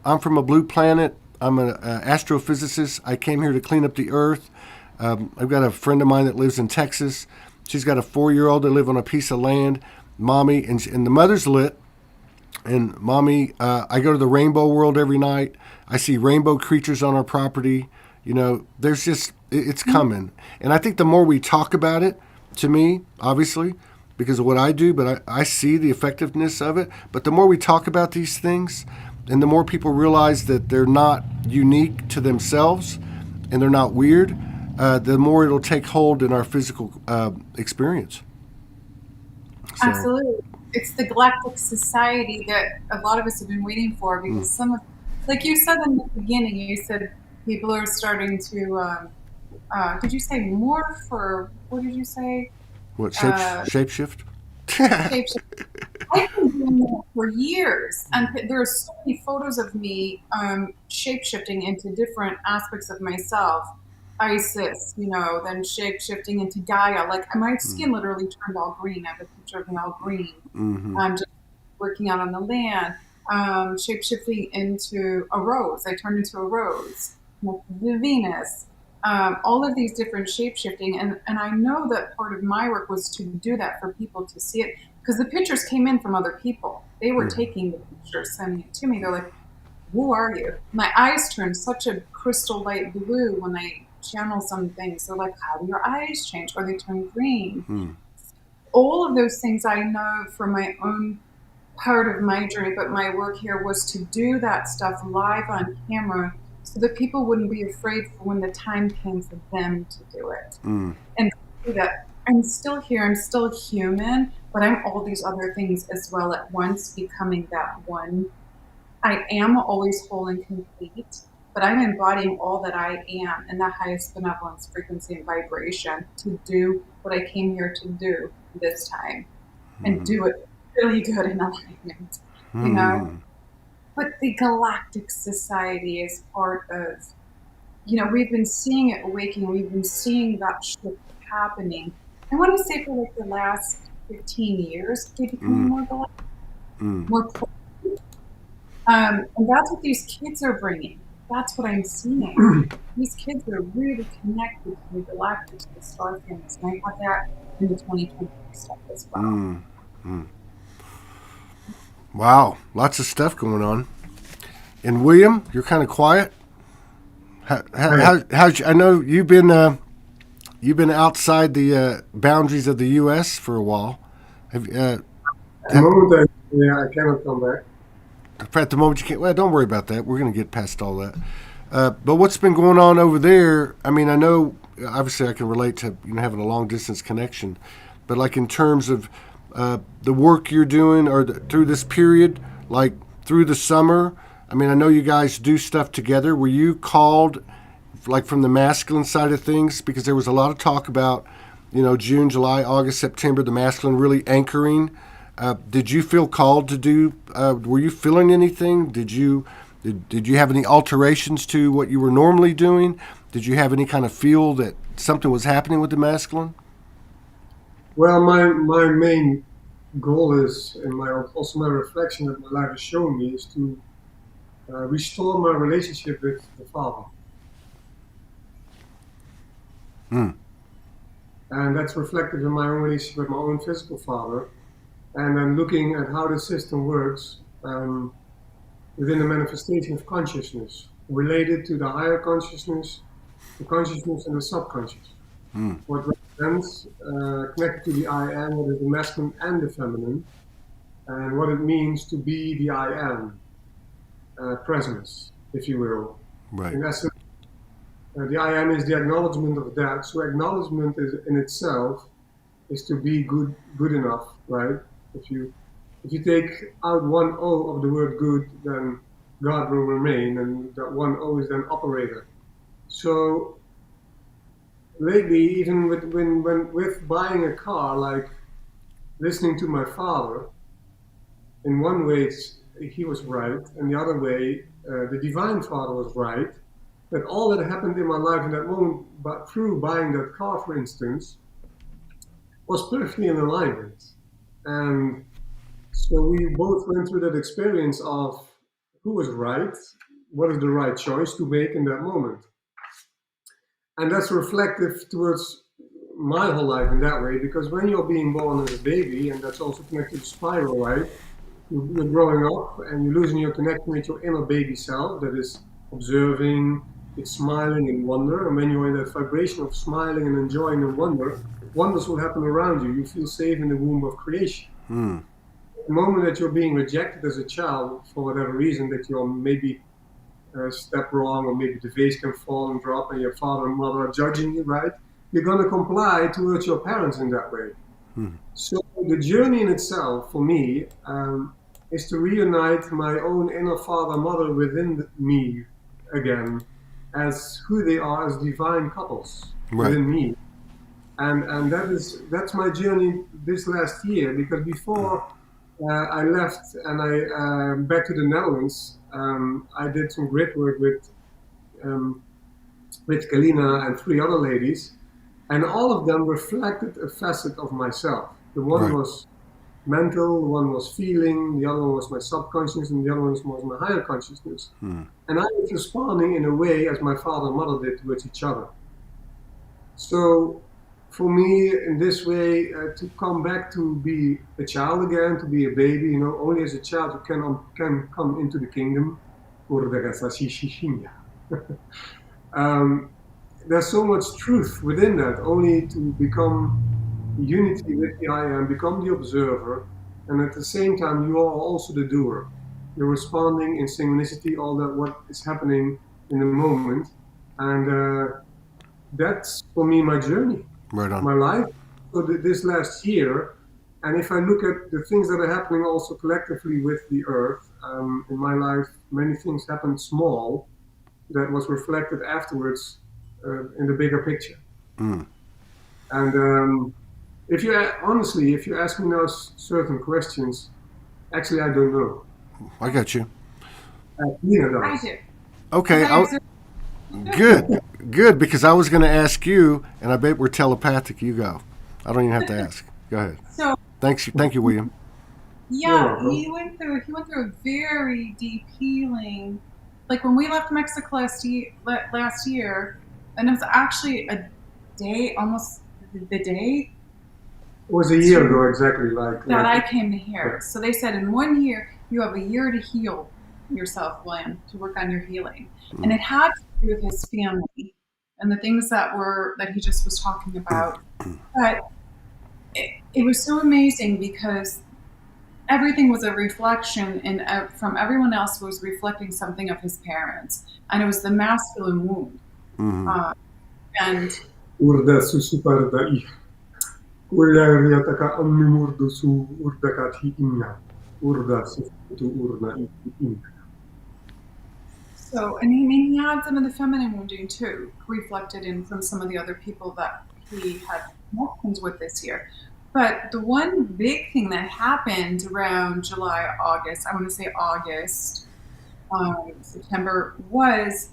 I'm from a blue planet. I'm an astrophysicist. I came here to clean up the earth. I've got a friend of mine that lives in Texas. She's got a 4-year-old that live on a piece of land. Mommy, and the mother's lit. And Mommy, I go to the rainbow world every night. I see rainbow creatures on our property. There's just, it's coming. And I think the more we talk about it, to me, obviously, because of what I do, but I see the effectiveness of it. But the more we talk about these things, and the more people realize that they're not unique to themselves and they're not weird, the more it'll take hold in our physical experience. So. Absolutely. It's the galactic society that a lot of us have been waiting for, because some of, like you said in the beginning, you said people are starting to, did you say morph, or what did you say? What, shapeshift? Shapeshift. I've been doing that for years, and there are so many photos of me shapeshifting into different aspects of myself. Isis, then shape-shifting into Gaia. Like, my skin literally turned all green. I have a picture of me all green. I'm just working out on the land. Shape-shifting into a rose. I turned into a rose. The Venus. All of these different shape-shifting. And I know that part of my work was to do that for people to see it. Because the pictures came in from other people. They were taking the pictures, sending it to me. They're like, who are you? My eyes turned such a crystal light blue when I channel some things. So like, how do your eyes change? Or they turn green? All of those things I know from my own part of my journey, but my work here was to do that stuff live on camera so that people wouldn't be afraid for when the time came for them to do it. And do that. I'm still here, I'm still human, but I'm all these other things as well at once, becoming that one. I am always whole and complete, but I'm embodying all that I am in the highest benevolence, frequency, and vibration to do what I came here to do this time, and do it really good in alignment, But the galactic society is part of, we've been seeing it awakening, we've been seeing that shift happening. I want to say for like the last 15 years, they're becoming more galactic, more potent. And that's what these kids are bringing. That's what I'm seeing. These kids are really connected to the galactic, to the star families. And I got that in the 2020 stuff as well. Wow, lots of stuff going on. And William, you're kind of quiet. How's I know you've been outside the boundaries of the U.S. for a while. At the moment, I cannot come back. At the moment you can't. Well, don't worry about that. We're going to get past all that. But what's been going on over there? I mean, I know obviously I can relate to having a long distance connection, but like in terms of the work you're doing or through this period, like through the summer. I mean, I know you guys do stuff together. Were you called like from the masculine side of things? Because there was a lot of talk about, June, July, August, September, the masculine really anchoring. Did you feel called to do, were you feeling anything? Did you have any alterations to what you were normally doing? Did you have any kind of feel that something was happening with the masculine? Well, my main goal is, and also my reflection that my life has shown me, is to restore my relationship with the Father. Hmm. And that's reflected in my own relationship with my own physical father. And then looking at how the system works within the manifestation of consciousness, related to the higher consciousness, the consciousness, and the subconscious. Hmm. What represents, connected to the I am, what is the masculine and the feminine, and what it means to be the I am, presence, if you will. Right. In essence, the I am is the acknowledgement of that. So acknowledgement is in itself is to be good enough, right? If you take out one O of the word good, then God will remain, and that one O is then operator. So lately, even with buying a car, like listening to my father, in one way he was right, and the other way the divine father was right. That all that happened in my life in that moment, but through buying that car, for instance, was perfectly in alignment. And so we both went through that experience of who was right, what is the right choice to make in that moment. And that's reflective towards my whole life in that way, because when you're being born as a baby, and that's also connected to spiral, right? You're growing up and you're losing your connection with your inner baby self that is observing, it's smiling in wonder. And when you're in that vibration of smiling and enjoying and wonders will happen around you. You feel safe in the womb of creation. Hmm. The moment that you're being rejected as a child for whatever reason, that you're maybe step wrong, or maybe the vase can fall and drop and your father and mother are judging you, right? You're going to comply towards your parents in that way. Hmm. So the journey in itself for me is to reunite my own inner father mother within me again as who they are as divine couples within me. And that's my journey this last year, because before I left and I back to the Netherlands, I did some grit work with Keleena and 3 other ladies, and all of them reflected a facet of myself. The one was mental, the one was feeling, the other one was my subconscious, and the other one was my higher consciousness. And I was responding in a way as my father and mother did towards each other. So for me, in this way, to come back to be a child again, to be a baby, only as a child you can come into the kingdom. There's so much truth within that, only to become unity with the I am, become the observer, and at the same time you are also the doer. You're responding in synchronicity, all that what is happening in the moment, and that's for me my journey, right on. my life. So this last year, and if I look at the things that are happening also collectively with the earth, in my life, many things happened small that was reflected afterwards in the bigger picture. And if you ask me now certain questions, actually I don't know. I got you. Keleena does. I do. Okay. Good, because I was going to ask you, and I bet we're telepathic. You go. I don't even have to ask. Go ahead. So Thank you, William. yeah, he went through a very deep healing. Like when we left Mexico last year, and it was actually a day, almost the day. It was a year ago exactly, that I came to here. So they said in 1 year you have a year to heal yourself, William, to work on your healing, and it had to do with his family and the things that he just was talking about. But it was so amazing because everything was a reflection, and from everyone else was reflecting something of his parents, and it was the masculine wound. And Urda Annumurdusu Urdakati Inna. Urda Sifutu Urna Inna. So, and he had some of the feminine wounding too, reflected in from some of the other people that he had connections with this year. But the one big thing that happened around July, August, I want to say August, September, was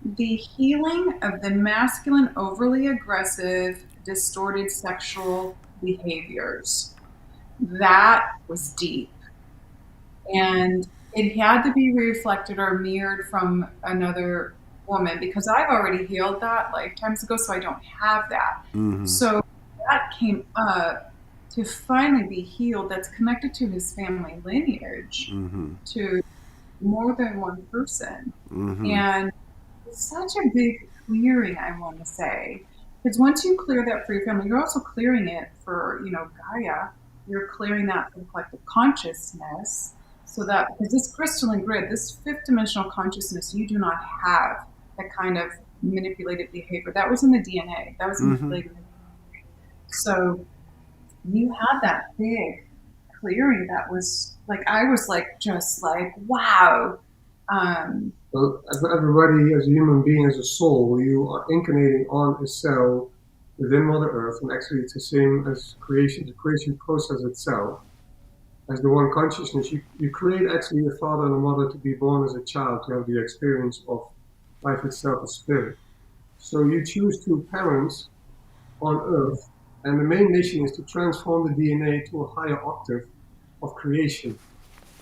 the healing of the masculine, overly aggressive, distorted sexual behaviors. That was deep. And it had to be reflected or mirrored from another woman because I've already healed that lifetimes ago, so I don't have that. Mm-hmm. So that came up to finally be healed. That's connected to his family lineage Mm-hmm. to more than one person. Mm-hmm. And it's such a big clearing, I want to say. Because once you clear that for your family, you're also clearing it for, Gaia. You're clearing that for the collective consciousness. So that, because this crystalline grid, this fifth dimensional consciousness, you do not have that kind of manipulated behavior. That was in the DNA. That was manipulated in the DNA. So you had that big clearing that was like, I was like, just like, wow. Well, everybody, as a human being, as a soul, you are incarnating on a cell within Mother Earth, and actually it's the same as creation, the creation process itself. As the one consciousness, you create actually a father and a mother to be born as a child, to have the experience of life itself as spirit. So you choose two parents on Earth, and the main mission is to transform the DNA to a higher octave of creation.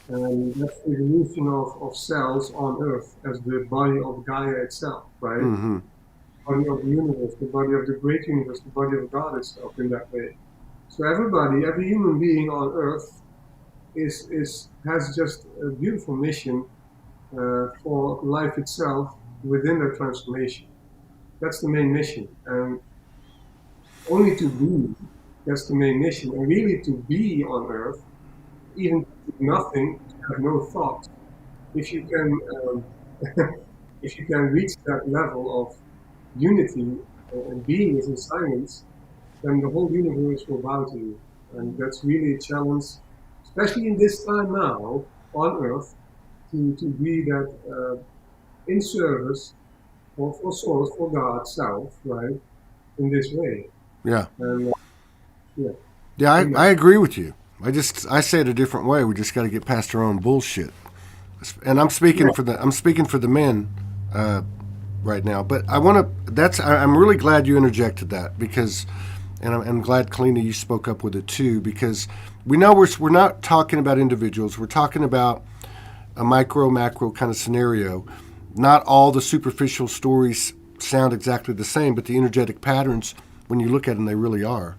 And that's the evolution of cells on Earth as the body of Gaia itself, right? Mm-hmm. Body of the universe, the body of the great universe, the body of God itself in that way. So everybody, every human being on Earth has just a beautiful mission for life itself within their transformation. That's the main mission. And only to be, that's the main mission. And really to be on Earth, even nothing, have no thoughts. If you can, if you can reach that level of unity and being is in silence, then the whole universe will bow to you. And that's really a challenge, especially in this time now on Earth, to be that in service for Source, for God Self, right? In this way. Yeah. And, Yeah, I agree with you. I say it a different way. We just got to get past our own bullshit. And I'm speaking for the men right now. But I'm really glad you interjected that because, and I'm glad Keleena you spoke up with it too because we know we're not talking about individuals. We're talking about a micro macro kind of scenario. Not all the superficial stories sound exactly the same, but the energetic patterns, when you look at them, they really are.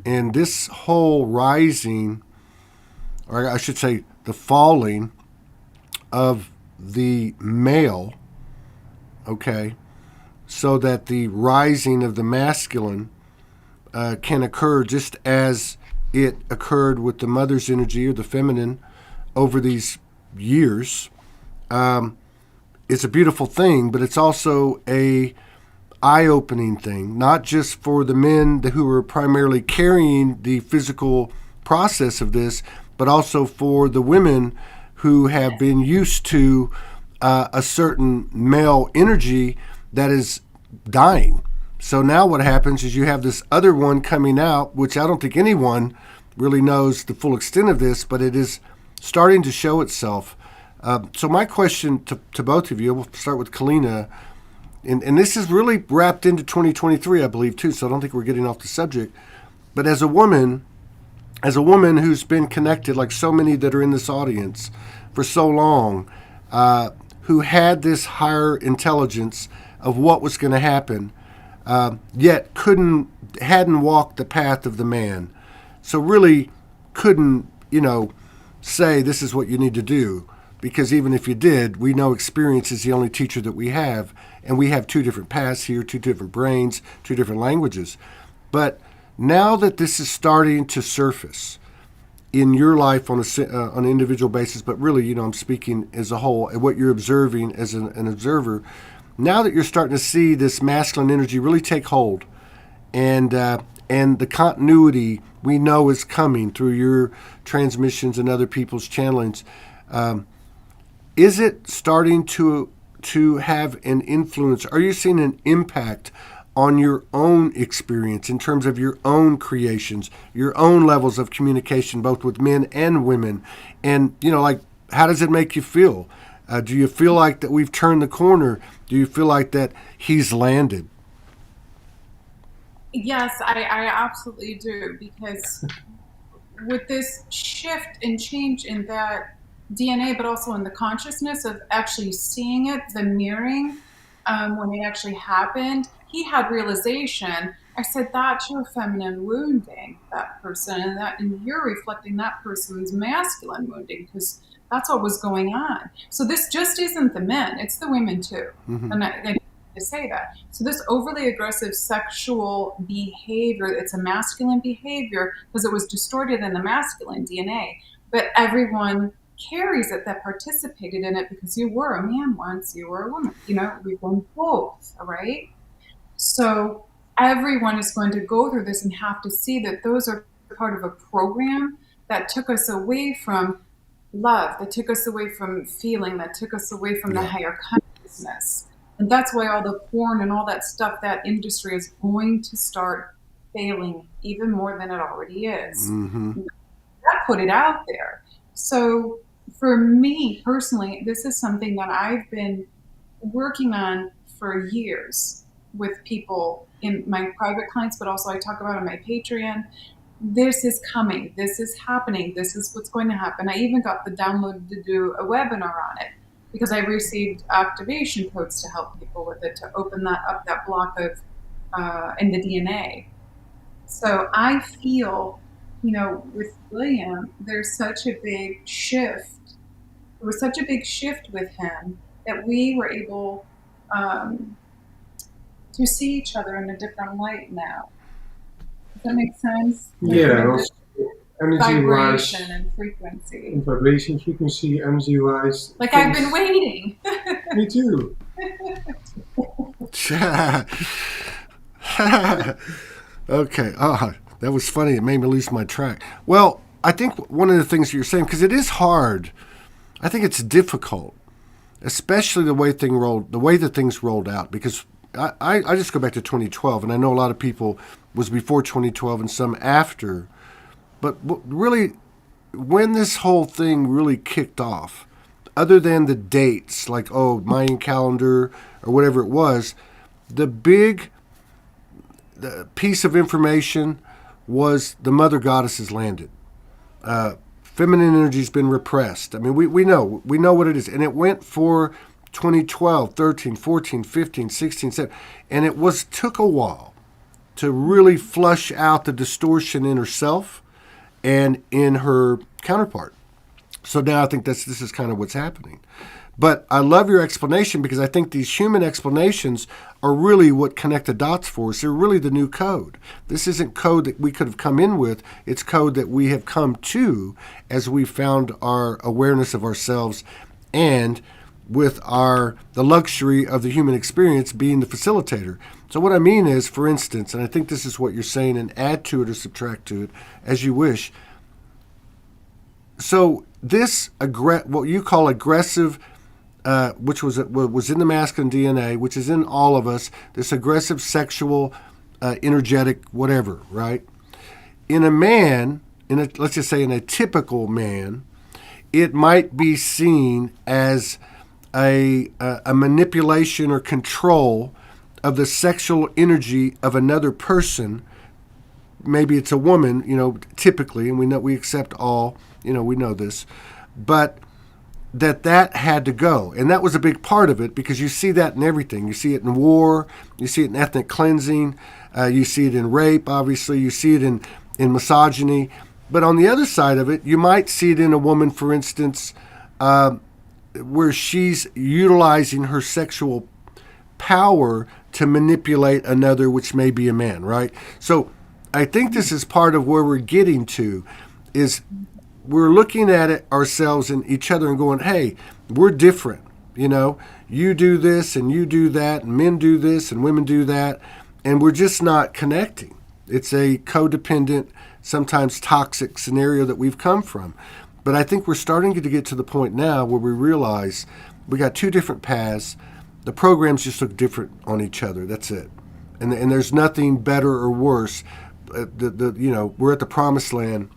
And this whole rising, or I should say the falling of the male, okay, so that the rising of the masculine can occur just as it occurred with the mother's energy or the feminine over these years. It's a beautiful thing, but it's also a eye-opening thing, not just for the men who are primarily carrying the physical process of this, but also for the women who have been used to a certain male energy that is dying. So now what happens is you have this other one coming out, which I don't think anyone really knows the full extent of this, but it is starting to show itself. So my question to both of you, we'll start with Keleena, and this is really wrapped into 2023, I believe, too, so I don't think we're getting off the subject. But as a woman who's been connected, like so many that are in this audience, for so long, who had this higher intelligence of what was going to happen, yet hadn't walked the path of the man. So really couldn't, say this is what you need to do. Because even if you did, we know experience is the only teacher that we have. And we have two different paths here, two different brains, two different languages. But now that this is starting to surface in your life on an individual basis, but really, I'm speaking as a whole, and what you're observing as an observer, now that you're starting to see this masculine energy really take hold, and and the continuity we know is coming through your transmissions and other people's channelings. Is it starting to have an influence? Are you seeing an impact on your own experience in terms of your own creations, your own levels of communication, both with men and women? And, like, how does it make you feel? Do you feel like that we've turned the corner? Do you feel like that he's landed? Yes, I absolutely do, because with this shift and change in that DNA, but also in the consciousness of actually seeing it, the mirroring, when it actually happened, he had realization. I said, that's your feminine wounding that person, and you're reflecting that person's masculine wounding, because that's what was going on. So this just isn't the men, it's the women too. Mm-hmm. And I to say that. So this overly aggressive sexual behavior, it's a masculine behavior because it was distorted in the masculine DNA, but everyone carries it that participated in it, because you were a man once, you were a woman, we've done both, all right? So everyone is going to go through this and have to see that those are part of a program that took us away from love, that took us away from feeling, that took us away from the higher consciousness. And that's why all the porn and all that stuff, that industry is going to start failing even more than it already is. Mm-hmm. That put it out there. So for me personally, this is something that I've been working on for years with people in my private clients, but also I talk about on my Patreon. This is coming. This is happening. This is what's going to happen. I even got the download to do a webinar on it, because I received activation codes to help people with it, to open that block of in the DNA. So I feel, with William, there's such a big shift. There was such a big shift with him that we were able to see each other in a different light now. Does that make sense? Yeah. Vibration Energy-wise, and frequency. and vibration, frequency, energy-wise. Like I've been waiting. Me too. Okay. That was funny. It made me lose my track. Well, I think one of the things you're saying, because it is hard, I think it's difficult, especially the way the things rolled out. Because I just go back to 2012, and I know a lot of people was before 2012 and some after. But really, when this whole thing really kicked off, other than the dates, like, Mayan calendar or whatever it was, the piece of information was the mother goddesses landed. Feminine energy's been repressed. I mean, we know what it is. And it went for 2012, 13, 14, 15, 16, 17. And it took a while to really flush out the distortion in herself and in her counterpart. So now I think this is kind of what's happening. But I love your explanation, because I think these human explanations are really what connect the dots for us. They're really the new code. This isn't code that we could have come in with. It's code that we have come to as we found our awareness of ourselves, and with the luxury of the human experience being the facilitator. So what I mean is, for instance, and I think this is what you're saying, and add to it or subtract to it as you wish. So this what you call aggressive, which was in the masculine DNA, which is in all of us, this aggressive sexual, energetic, whatever, right? In a man, let's just say in a typical man, it might be seen as a manipulation or control of the sexual energy of another person. Maybe it's a woman, typically, and we accept all, we know this, but that had to go. And that was a big part of it, because you see that in everything. You see it in war, you see it in ethnic cleansing, you see it in rape, obviously, you see it in misogyny. But on the other side of it, you might see it in a woman, for instance, where she's utilizing her sexual power to manipulate another, which may be a man, right? So I think this is part of where we're getting to, is we're looking at it ourselves and each other and going, hey, we're different. You do this and you do that, and men do this and women do that, and we're just not connecting. It's a codependent, sometimes toxic scenario that we've come from. But I think we're starting to get to the point now where we realize we got two different paths. The programs just look different on each other. That's it. And there's nothing better or worse. We're at the promised land.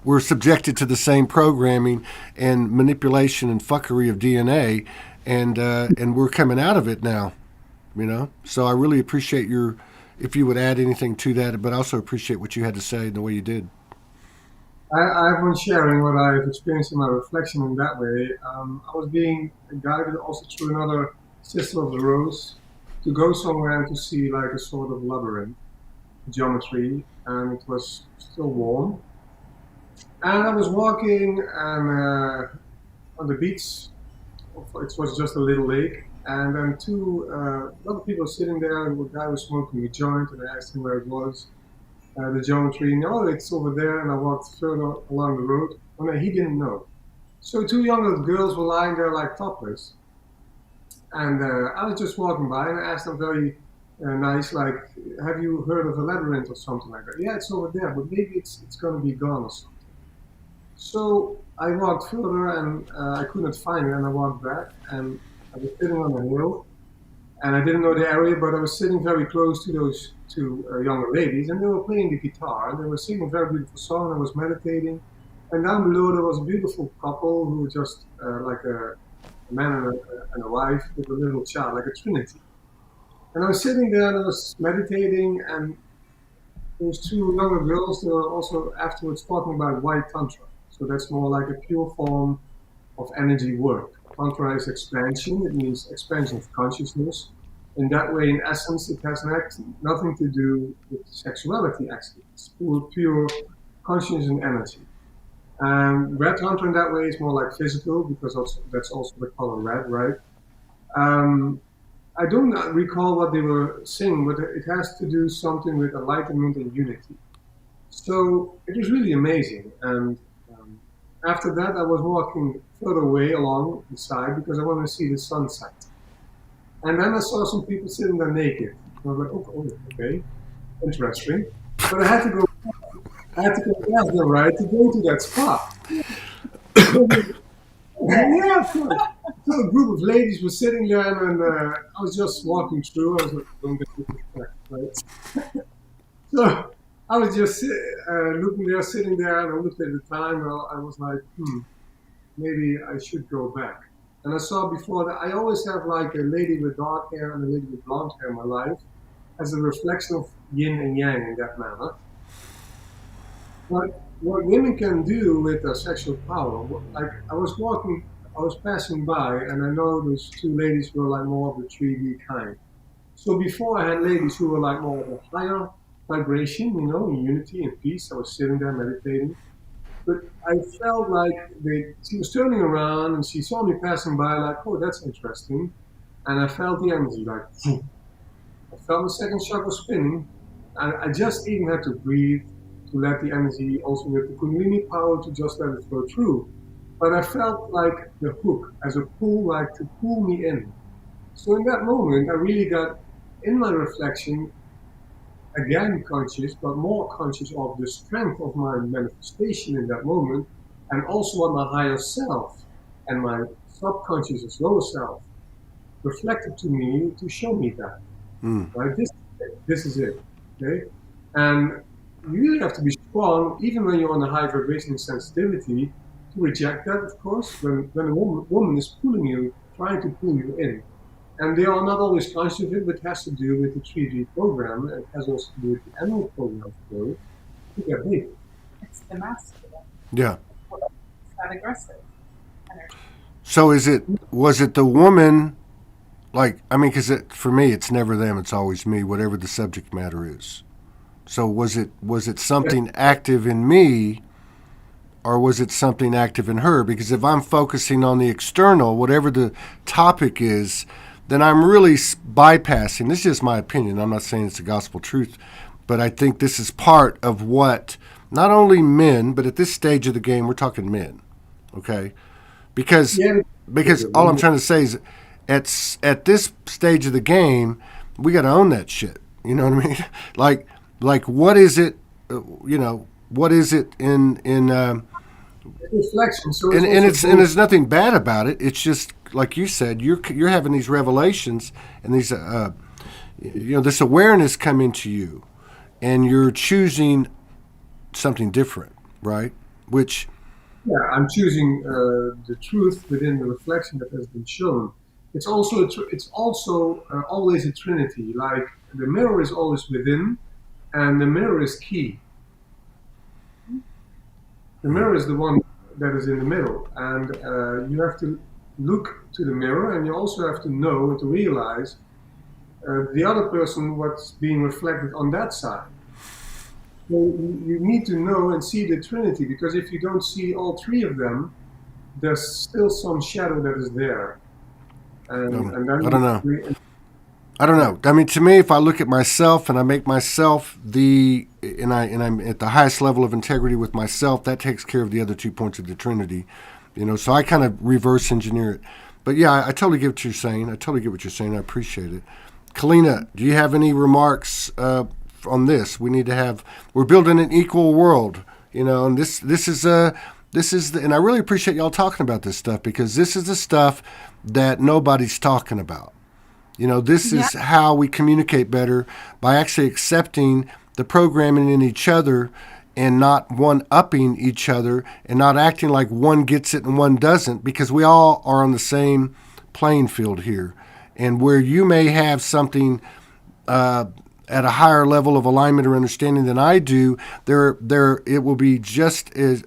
We're subjected to the same programming and manipulation and fuckery of DNA, and we're coming out of it now. So I really appreciate if you would add anything to that, but I also appreciate what you had to say and the way you did. I've been sharing what I've experienced in my reflection in that way. I was being guided also through another sister of the rose to go somewhere and to see like a sort of labyrinth geometry, and it was still warm. And I was walking and on the beach. It was just a little lake, and then two other people sitting there, and the guy was smoking a joint, and I asked him where it was. The geometry, no, it's over there, and I walked further along the road. Oh no, he didn't know. So two younger girls were lying there like topless, and I was just walking by, and I asked them very nice, like, have you heard of a labyrinth or something like that? Yeah, it's over there, but maybe it's going to be gone or something. So I walked further, and I couldn't find it, and I walked back, and I was sitting on a hill, and I didn't know the area, but I was sitting very close to those two younger ladies, and they were playing the guitar, and they were singing a very beautiful song, and I was meditating, and down below there was a beautiful couple who were just like a man and a wife with a little child, like a trinity. And I was sitting there, and I was meditating, and those two younger girls, they were also afterwards talking about white tantra. So that's more like a pure form of energy work. Tantra is expansion. It means expansion of consciousness. In that way, in essence, it has nothing to do with sexuality, actually. It's pure consciousness and energy. Red Tantra in that way is more like physical, because that's also the color red, right? I don't recall what they were saying, but it has to do something with enlightenment and unity. So it was really amazing. And after that, I was walking further away along the side because I wanted to see the sunset. And then I saw some people sitting there naked. And I was like, oh, okay, interesting. But I had to go past them, right, to go to that spot. Yeah, of course. So a group of ladies were sitting there, and I was just walking through. I was like, don't get disrespect, right? So I was just looking there, sitting there, and I looked at the time, and I was like, maybe I should go back. And I saw before that I always have like a lady with dark hair and a lady with blonde hair in my life as a reflection of yin and yang in that manner. But what women can do with their sexual power, like I was passing by, and I know those two ladies were like more of the 3D kind. So before I had ladies who were like more of a higher vibration, in unity and peace. I was sitting there meditating. But I felt like she was turning around and she saw me passing by like, oh, that's interesting. And I felt the energy like, I felt the second chakra spinning. And I just even had to breathe to let the energy, also with the Kundalini power, to just let it flow through. But I felt like the hook as a pull, like to pull me in. So in that moment, I really got, in my reflection, again conscious, but more conscious of the strength of my manifestation in that moment, and also what my higher self and my subconscious as lower self reflected to me to show me that. Right? This is it. Okay? And you really have to be strong, even when you're on a high vibration sensitivity, to reject that, of course, when a woman is pulling you, trying to pull you in. And they are not always conscious of it, but it has to do with the 3D program, and it has also to do with the animal program to get big. It's the masculine. Yeah. It's that aggressive energy. So was it the woman, because for me, it's never them, it's always me, whatever the subject matter is. So was it something active in me, or was it something active in her? Because if I'm focusing on the external, whatever the topic is, then I'm really bypassing. This is just my opinion. I'm not saying it's the gospel truth, but I think this is part of what not only men, but at this stage of the game, we're talking men, okay? Because all I'm trying to say is at this stage of the game, we got to own that shit. You know what I mean? Like like what is it? What is it in reflection. So it's and also it's and both. there's nothing bad about it. It's just like you said, you're having these revelations and these this awareness come into you, and you're choosing something different, right? Which Yeah, I'm choosing the truth within the reflection that has been shown. It's also always a trinity. Like the mirror is always within, and the mirror is key. The mirror is the one that is in the middle, and you have to look to the mirror, and you also have to know and to realize the other person what's being reflected on that side. So you need to know and see the trinity, because if you don't see all three of them, there's still some shadow that is there, and I don't then know. I don't know. I mean, to me, if I look at myself and I make myself and I'm at the highest level of integrity with myself, that takes care of the other 2 points of the Trinity. So I kind of reverse engineer it. But yeah, I totally get what you're saying. I totally get what you're saying. I appreciate it. Keleena, do you have any remarks on this? We're building an equal world, and and I really appreciate y'all talking about this stuff, because this is the stuff that nobody's talking about. This Yeah. is how we communicate better, by actually accepting the programming in each other and not one-upping each other and not acting like one gets it and one doesn't, because we all are on the same playing field here. And where you may have something at a higher level of alignment or understanding than I do, it will be just as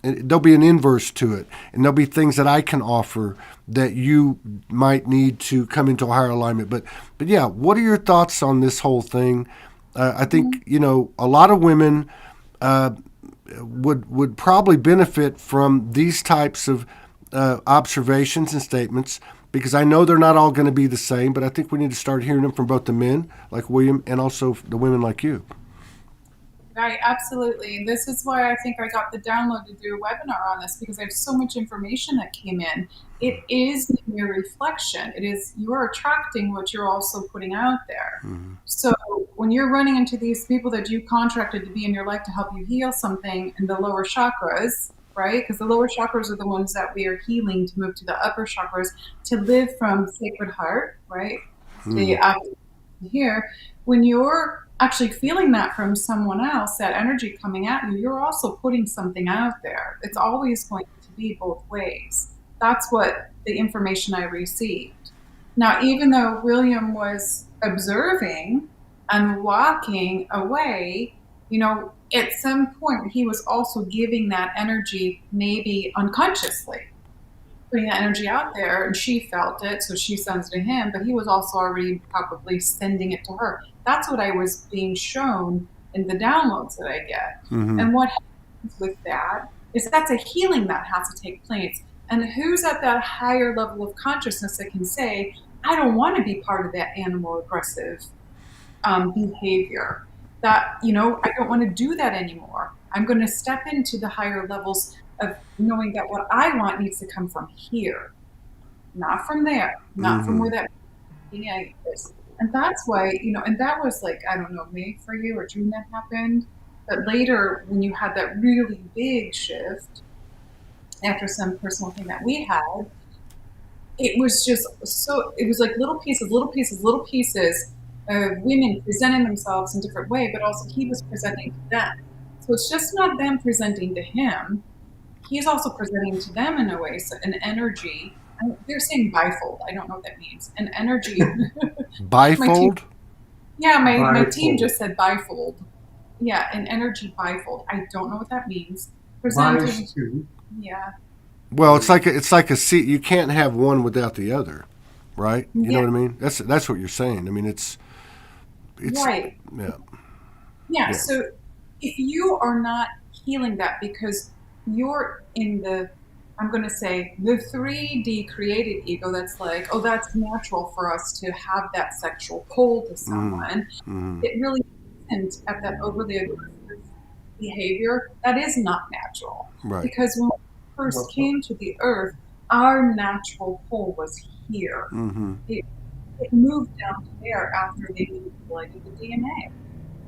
there'll be an inverse to it, and there'll be things that I can offer that you might need to come into a higher alignment. But yeah, what are your thoughts on this whole thing? I think a lot of women would probably benefit from these types of observations and statements, because I know they're not all going to be the same, but I think we need to start hearing them from both the men like William and also the women like you. Right, absolutely. And this is why I think I got the download to do a webinar on this, because I have so much information that came in. It is your reflection. It is, you're attracting what you're also putting out there. Mm-hmm. So when you're running into these people that you contracted to be in your life to help you heal something in the lower chakras, right? Because the lower chakras are the ones that we are healing to move to the upper chakras to live from sacred heart, right? The here, when you're actually feeling that from someone else, that energy coming at you, you're also putting something out there. It's always going to be both ways. That's what the information I received. Now, even though William was observing and walking away, at some point he was also giving that energy, maybe unconsciously putting that energy out there, and she felt it, so she sends it to him, but he was also already probably sending it to her. That's what I was being shown in the downloads that I get. Mm-hmm. And what happens with that is that's a healing that has to take place. And who's at that higher level of consciousness that can say, I don't want to be part of that animal aggressive behavior? That, I don't want to do that anymore. I'm going to step into the higher levels of knowing that what I want needs to come from here, not from there, not from where that being is. And that's why, and that was like, I don't know, May for you or June that happened. But later, when you had that really big shift after some personal thing that we had, it was just it was like little pieces, little pieces, little pieces of women presenting themselves in a different way, but also he was presenting to them. So it's just not them presenting to him. He's also presenting to them in a way, so an energy. They're saying bifold. I don't know what that means. An energy. Bifold? My team just said bifold. Yeah, an energy bifold. I don't know what that means. Presenting. Yeah. Well, it's like a seat. You can't have one without the other, right? You know what I mean? That's what you're saying. I mean, it's right. Yeah. So if you are not healing that because you're in the, I'm going to say, the 3D created ego that's like, oh, that's natural for us to have that sexual pull to someone. It really isn't at that overly aggressive behavior. That is not natural. Right. Because when we first came to the earth, our natural pull was here. It moved down to there after they manipulated the DNA.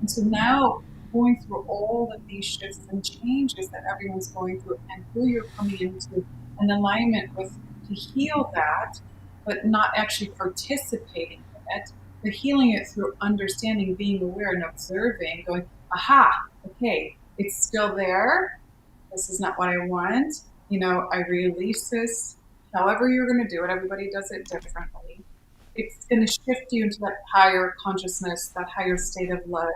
And so now, going through all of these shifts and changes that everyone's going through, and who you're coming into an alignment with to heal that, but not actually participating in it, but healing it through understanding, being aware, and observing, going, aha, okay, it's still there. This is not what I want. I release this. However you're going to do it, everybody does it differently. It's going to shift you into that higher consciousness, that higher state of love.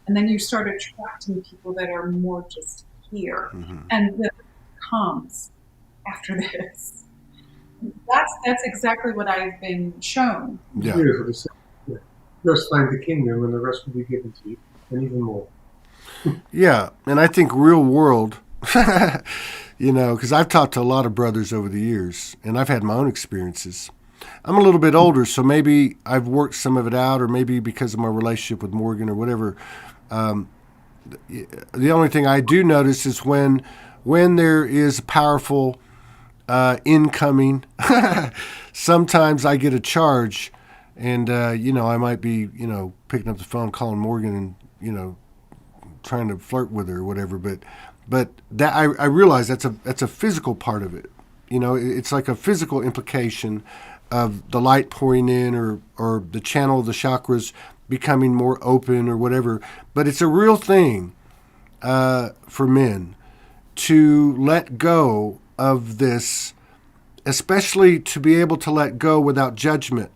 And then you start attracting people that are more just here. Mm-hmm. And that comes after this. That's exactly what I've been shown. Yeah. Beautiful. First find the kingdom and the rest will be given to you, and even more. Yeah, and I think real world, because I've talked to a lot of brothers over the years, and I've had my own experiences. I'm a little bit older, so maybe I've worked some of it out, or maybe because of my relationship with Morgan or whatever. The only thing I do notice is when there is a powerful incoming, sometimes I get a charge, and I might be picking up the phone, calling Morgan, and trying to flirt with her or whatever. But that I realize that's a physical part of it. It's like a physical implication of the light pouring in, or the channel of the chakras becoming more open or whatever. But it's a real thing for men to let go of this, especially to be able to let go without judgment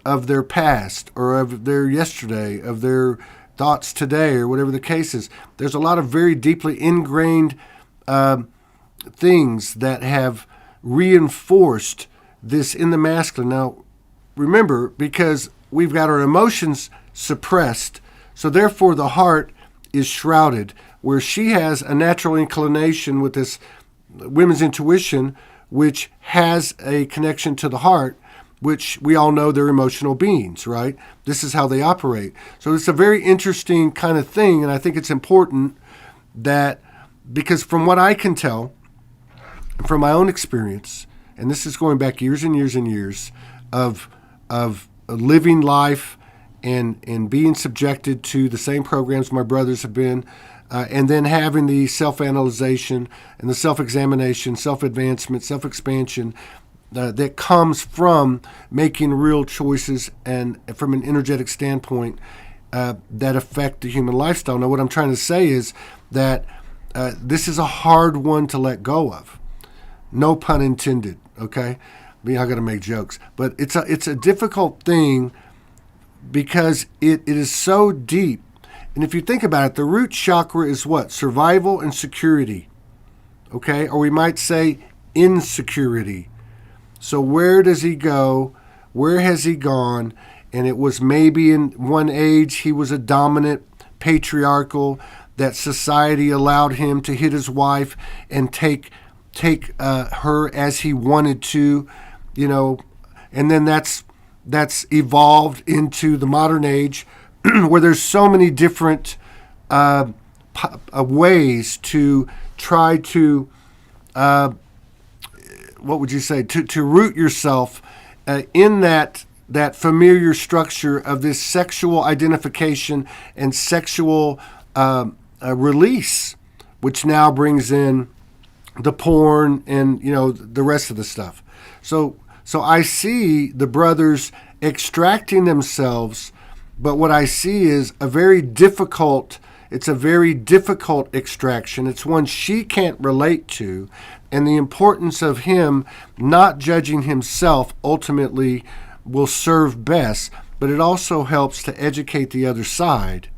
of their past or of their yesterday, of their thoughts today, or whatever the case is. There's a lot of very deeply ingrained things that have reinforced this in the masculine. Now, remember, because we've got our emotions suppressed, so therefore the heart is shrouded, where she has a natural inclination with this women's intuition, which has a connection to the heart, which we all know they're emotional beings, right? This is how they operate. So it's a very interesting kind of thing, and I think it's important that, because from what I can tell, from my own experience, and this is going back years and years and years of living life and being subjected to the same programs my brothers have been, and then having the self-analyzation and the self-examination, self-advancement, self-expansion that comes from making real choices and from an energetic standpoint that affect the human lifestyle. Now, what I'm trying to say is that this is a hard one to let go of. No pun intended, okay? I mean, I got to make jokes. But it's a difficult thing because it is so deep. And if you think about it, the root chakra is what? Survival and security, okay? Or we might say insecurity. So where does he go? Where has he gone? And it was maybe in one age he was a dominant, patriarchal, that society allowed him to hit his wife and take her as he wanted to, and then that's evolved into the modern age where there's so many different ways to try to what would you say, to root yourself in that familiar structure of this sexual identification and sexual release, which now brings in the porn and the rest of the stuff. So I see the brothers extracting themselves, but what I see is a very difficult extraction. It's one she can't relate to, and the importance of him not judging himself ultimately will serve best, but it also helps to educate the other side,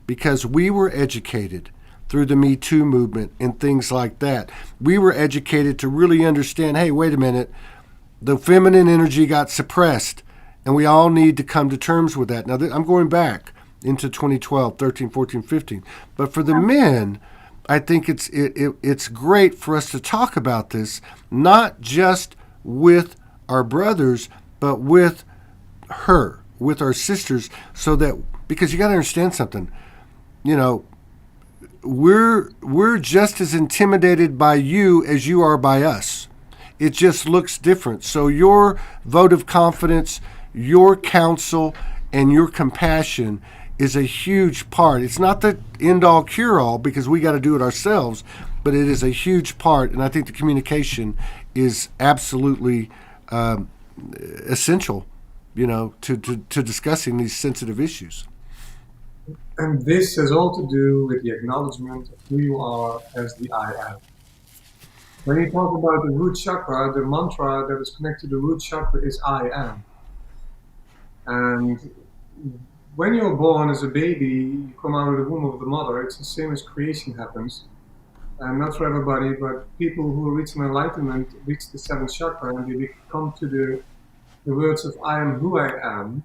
because we were educated through the Me Too movement and things like that. We were educated to really understand, hey, wait a minute, the feminine energy got suppressed, and we all need to come to terms with that. Now, I'm going back into 2012, 13, 14, 15. But for the men, I think it's great for us to talk about this, not just with our brothers, but with her, with our sisters, so that, because you got to understand something, we're just as intimidated by you as you are by us. It just looks different. So your vote of confidence, your counsel, and your compassion is a huge part. It's not the end-all, cure-all, because we got to do it ourselves, but it is a huge part, and I think the communication is absolutely essential, to discussing these sensitive issues. And this has all to do with the acknowledgement of who you are as the I am. When you talk about the root chakra, the mantra that is connected to the root chakra is I am. And when you're born as a baby, you come out of the womb of the mother. It's the same as creation happens. And not for everybody, but people who reach an enlightenment reach the seventh chakra and they come to the words of I am who I am.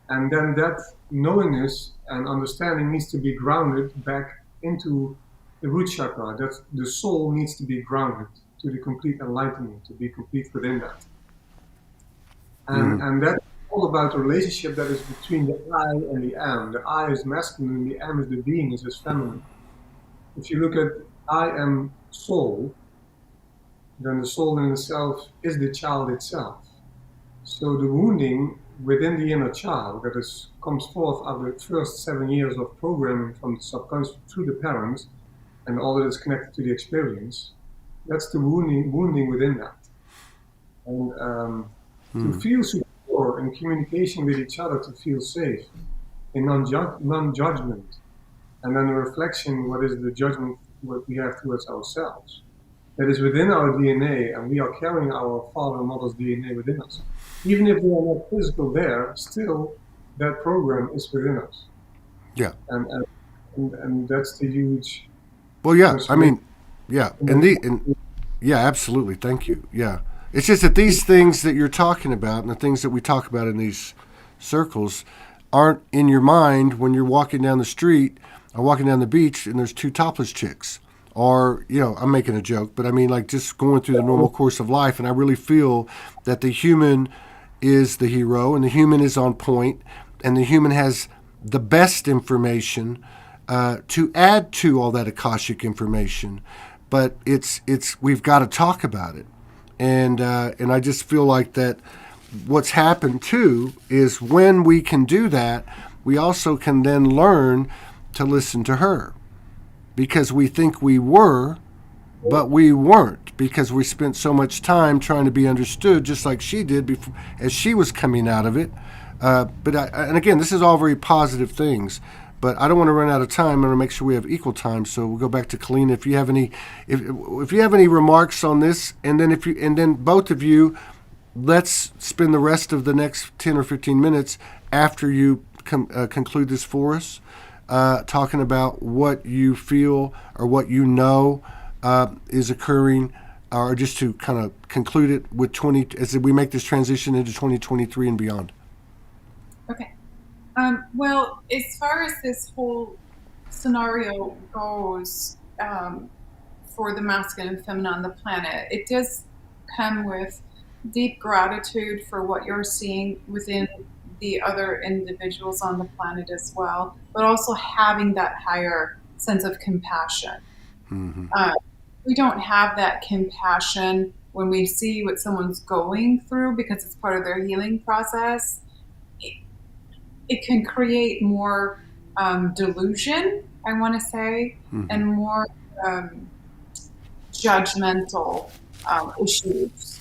And then that knowingness and understanding needs to be grounded back into the root chakra. That the soul needs to be grounded to the complete enlightenment, to be complete within that. And that's all about the relationship that is between the I and the am. The I is masculine, the am is the being, is feminine. If you look at I am soul, then the soul in itself is the child itself. So the wounding within the inner child that comes forth after the first 7 years of programming from the subconscious through the parents and all that is connected to the experience, that's the wounding within that. And to feel secure in communication with each other, to feel safe, in non-judgment, and then the reflection, what is the judgment what we have towards ourselves. That is within our DNA, and we are carrying our father and mother's DNA within us. Even if we are not physical there, still that program is within us. Yeah. And that's the huge. Well, yeah. I mean, yeah, yeah, absolutely. Thank you. Yeah, it's just that these things that you're talking about and the things that we talk about in these circles aren't in your mind when you're walking down the street or walking down the beach and there's two topless chicks. Or, I'm making a joke, but I mean, like, just going through the normal course of life. And I really feel that the human is the hero and the human is on point and the human has the best information to add to all that Akashic information. But we've got to talk about it. And I just feel like that what's happened too is when we can do that, we also can then learn to listen to her. Because we think we were, but we weren't, because we spent so much time trying to be understood, just like she did before, as she was coming out of it. And again, this is all very positive things, but I don't want to run out of time. I'm going to make sure we have equal time. So we'll go back to Keleena. If you have any, if you have any remarks on this, and then both of you, let's spend the rest of the next 10 or 15 minutes after you conclude this for us. Talking about what you feel or what you know is occurring, or just to kind of conclude it with as we make this transition into 2023 and beyond. Okay. Well, as far as this whole scenario goes, for the masculine and feminine on the planet, it does come with deep gratitude for what you're seeing within the other individuals on the planet as well, but also having that higher sense of compassion. Mm-hmm. We don't have that compassion when we see what someone's going through because it's part of their healing process. It can create more delusion, I want to say, and more judgmental issues.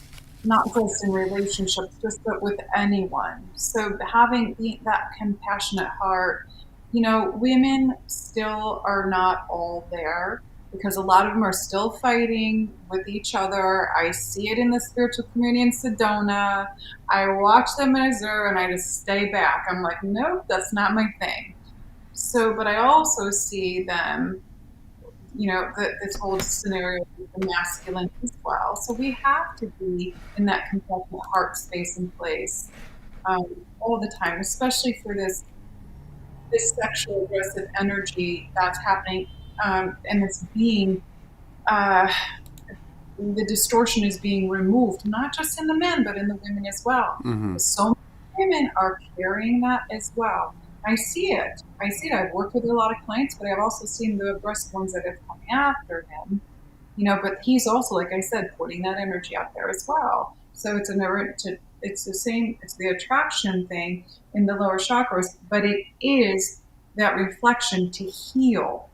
Not just in relationships, just but with anyone. So having that compassionate heart, women still are not all there because a lot of them are still fighting with each other. I see it in the spiritual community in Sedona. I watch them in Azure and I just stay back. I'm like, nope, that's not my thing. So, but I also see them, this whole scenario with the masculine as well. So we have to be in that compassionate heart space and place all the time, especially for this sexual aggressive energy that's happening, and it's being the distortion is being removed, not just in the men but in the women as well. Mm-hmm. So many women are carrying that as well. I see it. I've worked with a lot of clients, but I've also seen the aggressive ones that have come after him. But he's also, like I said, putting that energy out there as well. So it's the same. It's the attraction thing in the lower chakras, but it is that reflection to heal.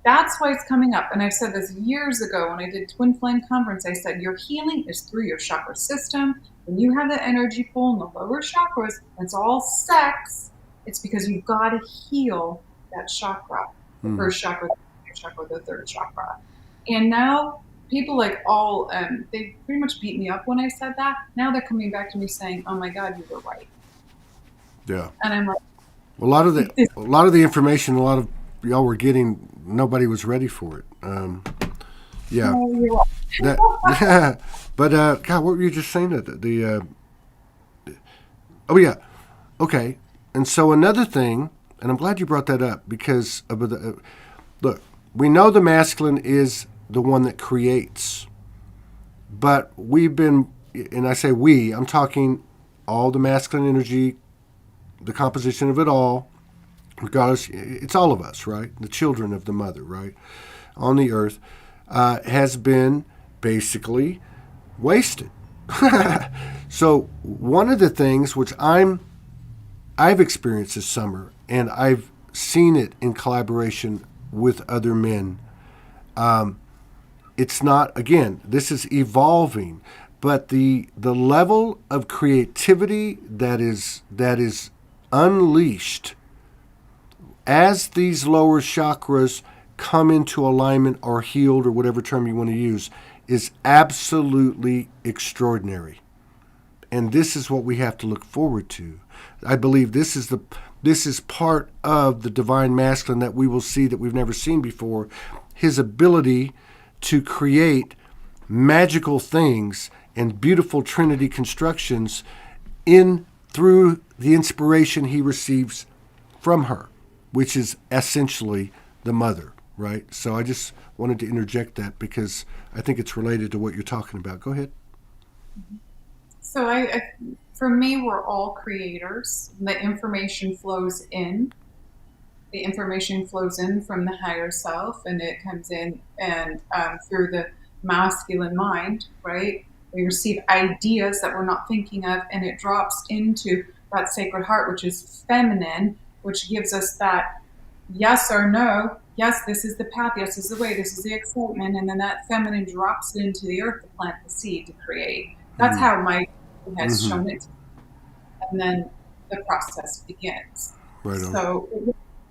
That's why it's coming up. And I said this years ago when I did Twin Flame Conference. I said, your healing is through your chakra system. When you have the energy pull in the lower chakras, it's all sex. It's because you've got to heal that chakra, the first chakra, the second chakra, the third chakra. And now people they pretty much beat me up when I said that. Now they're coming back to me saying, oh my God, you were right. Yeah. And I'm like, a lot of the information a lot of y'all were getting, nobody was ready for it. Yeah. Yeah. But God, what were you just saying? Oh yeah. Okay. And so another thing, and I'm glad you brought that up because look, we know the masculine is the one that creates, but we've been, and I say we, I'm talking all the masculine energy, the composition of it all, regardless, it's all of us, right? The children of the mother, right? On the earth, has been basically wasted. So one of the things which I've experienced this summer, and I've seen it in collaboration with other men, it's not, again, this is evolving, but the level of creativity that is unleashed as these lower chakras come into alignment or healed or whatever term you want to use is absolutely extraordinary. And this is what we have to look forward to. I believe this is part of the divine masculine that we will see that we've never seen before. His ability to create magical things and beautiful Trinity constructions through the inspiration he receives from her, which is essentially the mother, right? So I just wanted to interject that because I think it's related to what you're talking about. Go ahead. So for me, we're all creators. The information flows in. The information flows in from the higher self, and it comes in and through the masculine mind, right? We receive ideas that we're not thinking of, and it drops into that sacred heart, which is feminine, which gives us that yes or no. Yes, this is the path. Yes, this is the way. This is the excitement. And then that feminine drops it into the earth to plant the seed to create. That's how my has shown it. And then the process begins. Right on. So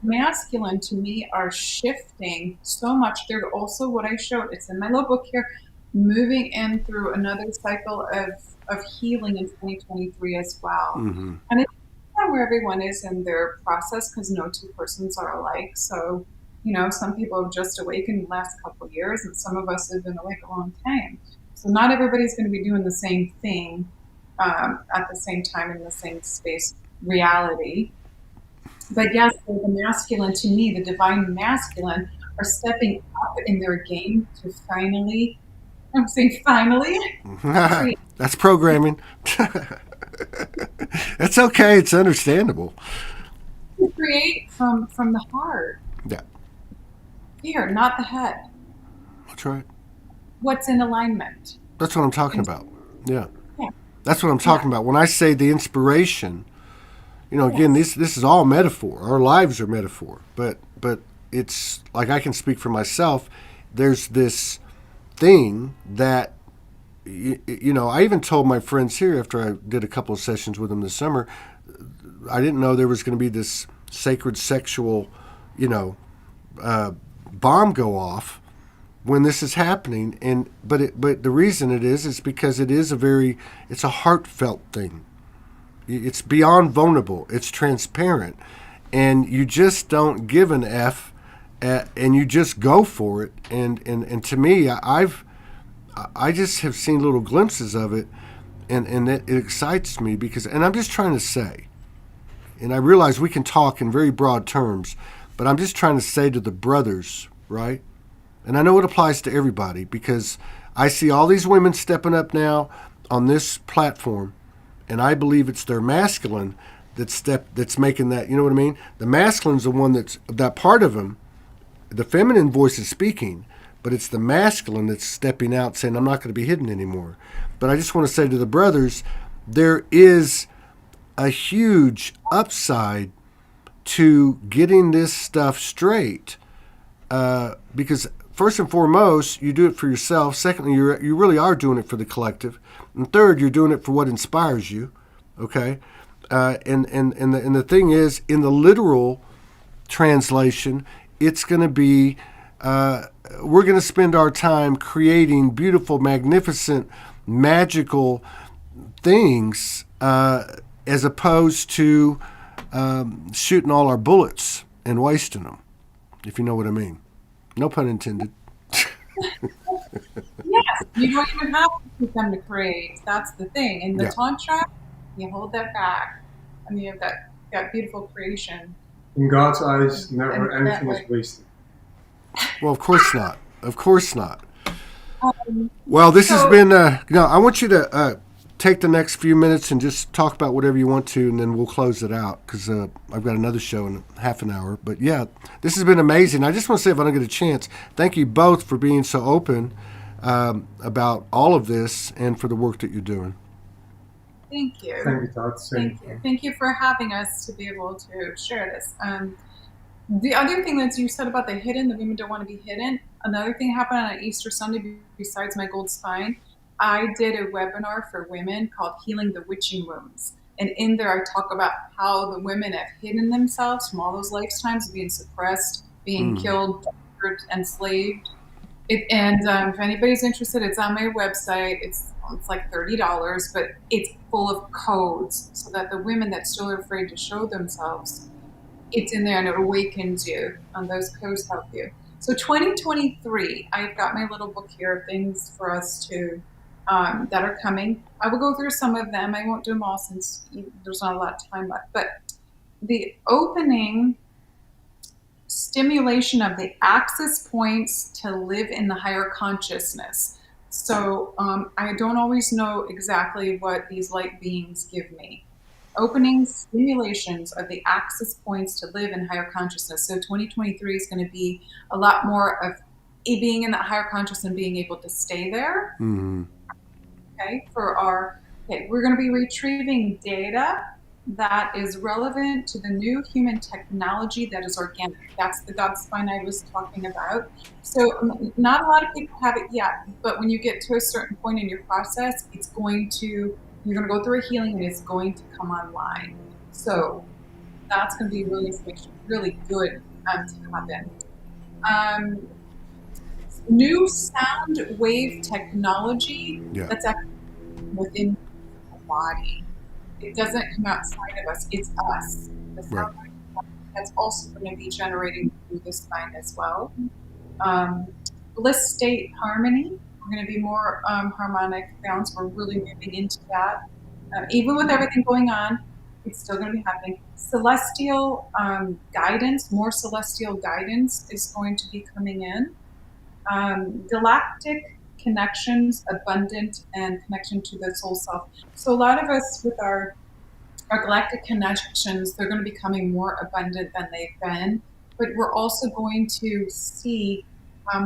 masculine to me are shifting so much. They're also what I showed. It's in my little book here, moving in through another cycle of healing in 2023 as well. And it's not where everyone is in their process because no two persons are alike. So, some people have just awakened in the last couple of years, and some of us have been awake a long time. So not everybody's going to be doing the same thing at the same time in the same space reality. But yes, the masculine, to me, the divine masculine, are stepping up in their game to finally, I'm saying finally. That's programming. That's okay. It's understandable. To create from the heart. Yeah. Here, not the head. That's right. What's in alignment. That's what I'm talking about. Yeah. That's what I'm talking about. When I say the inspiration, again, this is all metaphor. Our lives are metaphor. But it's like I can speak for myself. There's this thing that, I even told my friends here after I did a couple of sessions with them this summer, I didn't know there was going to be this sacred sexual, bomb go off when this is happening. But the reason it is because it's a heartfelt thing. It's beyond vulnerable. It's transparent, and you just don't give an F, and you just go for it. And to me, I just have seen little glimpses of it, and it excites me because, and I'm just trying to say, and I realize we can talk in very broad terms, but I'm just trying to say to the brothers, right? And I know it applies to everybody because I see all these women stepping up now on this platform, and I believe it's their masculine that's making that, you know what I mean? The masculine's the one that part of them, the feminine voice is speaking, but it's the masculine that's stepping out saying, I'm not going to be hidden anymore. But I just want to say to the brothers, there is a huge upside to getting this stuff straight. Because first and foremost, you do it for yourself. Secondly, you really are doing it for the collective. And third, you're doing it for what inspires you. Okay? And the thing is, in the literal translation, it's going to be, we're going to spend our time creating beautiful, magnificent, magical things as opposed to shooting all our bullets and wasting them, if you know what I mean. No pun intended. Yes, you don't even have to put them to create. That's the thing. In the Yeah. Tantra, you hold that back, and you have that beautiful creation. In God's eyes, never And that anything way- is wasted. Well, of course not. Of course not. Um, Well, this has So- been, I want you to take the next few minutes and just talk about whatever you want to, and then we'll close it out because I've got another show in half an hour. But yeah, this has been amazing. I just want to say, if I don't get a chance, thank you both for being so open about all of this and for the work that you're doing. Thank you. Thank you, Todd. Thank you. Thank you for having us to be able to share this. The other thing that you said about the women don't want to be hidden. Another thing happened on Easter Sunday besides my gold spine. I did a webinar for women called Healing the Witching Wounds. And in there, I talk about how the women have hidden themselves from all those lifetimes of being suppressed, being killed, tortured, enslaved. If anybody's interested, it's on my website. It's like $30, but it's full of codes so that the women that still are afraid to show themselves, it's in there and it awakens you, and those codes help you. So 2023, I've got my little book here of things for us to that are coming. I will go through some of them. I won't do them all since there's not a lot of time left. But the opening stimulation of the access points to live in the higher consciousness. So I don't always know exactly what these light beings give me. Opening stimulations of the access points to live in higher consciousness. So 2023 is going to be a lot more of being in that higher consciousness and being able to stay there. Mm-hmm. Okay, we're going to be retrieving data that is relevant to the new human technology that is organic. That's the God spine I was talking about. So not a lot of people have it yet, but when you get to a certain point in your process, you're going to go through a healing and it's going to come online. So that's going to be really good to happen. New sound wave technology that's actually within the body. It doesn't come outside of us. It's us. The sound wave that's also going to be generating through the spine as well. Bliss state harmony. We're going to be more harmonic balance. We're really moving into that. Even with everything going on, it's still going to be happening. Celestial guidance, more celestial guidance is going to be coming in. Galactic connections, abundant, and connection to the soul self. So a lot of us with our galactic connections, they're going to be becoming more abundant than they've been. But we're also going to see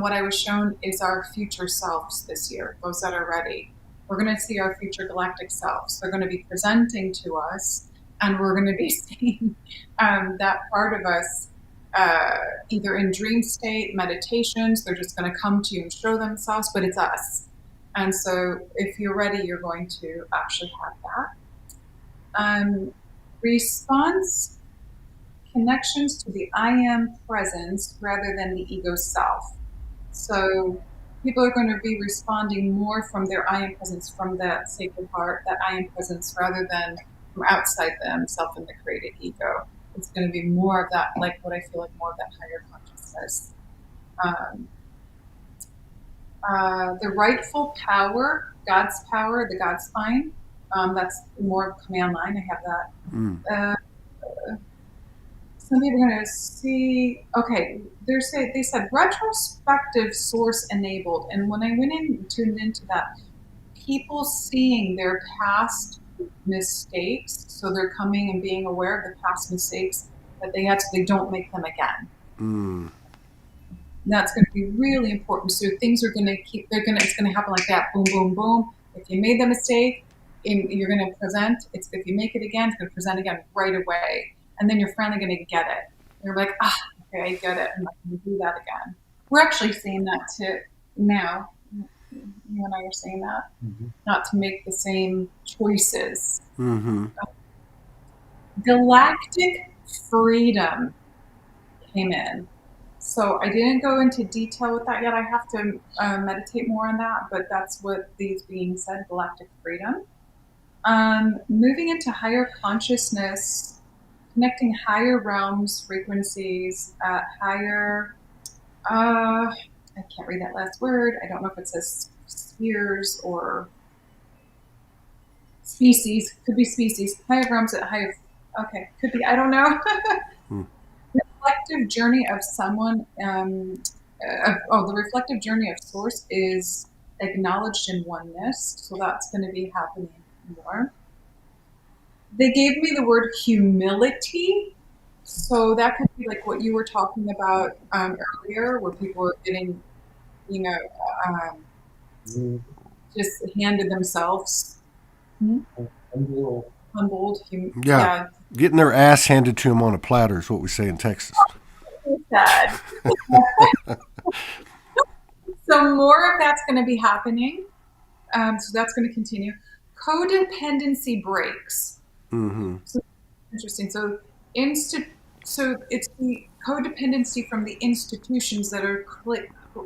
what I was shown is our future selves this year, those that are ready. We're going to see our future galactic selves. They're going to be presenting to us, and we're going to be seeing that part of us either in dream state, meditations. They're just going to come to you and show themselves, but it's us. And so if you're ready, you're going to actually have that. Response connections to the I am presence rather than the ego self. So people are going to be responding more from their I am presence, from that sacred heart, that I am presence, rather than from outside themselves and the created ego. It's going to be more of that, like what I feel like more of that higher consciousness. The rightful power, God's power, the God spine, that's more coming online. I have that. Some people are going to see, okay, they said retrospective source enabled. And when I went in and tuned into that, people seeing their past mistakes, so they're coming and being aware of the past mistakes that they had so they don't make them again. That's going to be really important. So things are going to it's going to happen like that, boom, boom, boom. If you made the mistake, you're going to present. If you make it again, it's going to present again right away. and then you're finally going to get it. You're like, okay, I get it. I'm not going to do that again. We're actually seeing that too now. You and I are saying that, not to make the same choices. Mm-hmm. Galactic freedom came in. So I didn't go into detail with that yet. I have to meditate more on that, but that's what these beings said, galactic freedom. Moving into higher consciousness, connecting higher realms, frequencies, higher, I can't read that last word. I don't know if it says spheres or species. Could be species. Higher realms at higher, okay, could be, I don't know. Reflective journey of someone, the reflective journey of source is acknowledged in oneness. So that's going to be happening more. They gave me the word humility. So that could be like what you were talking about earlier, where people were getting, you know, just handed themselves humbled. Yeah. Getting their ass handed to them on a platter is what we say in Texas. Sad. So more of that's going to be happening. So that's going to continue. Codependency breaks. Mm-hmm. So interesting. So it's the codependency from the institutions that are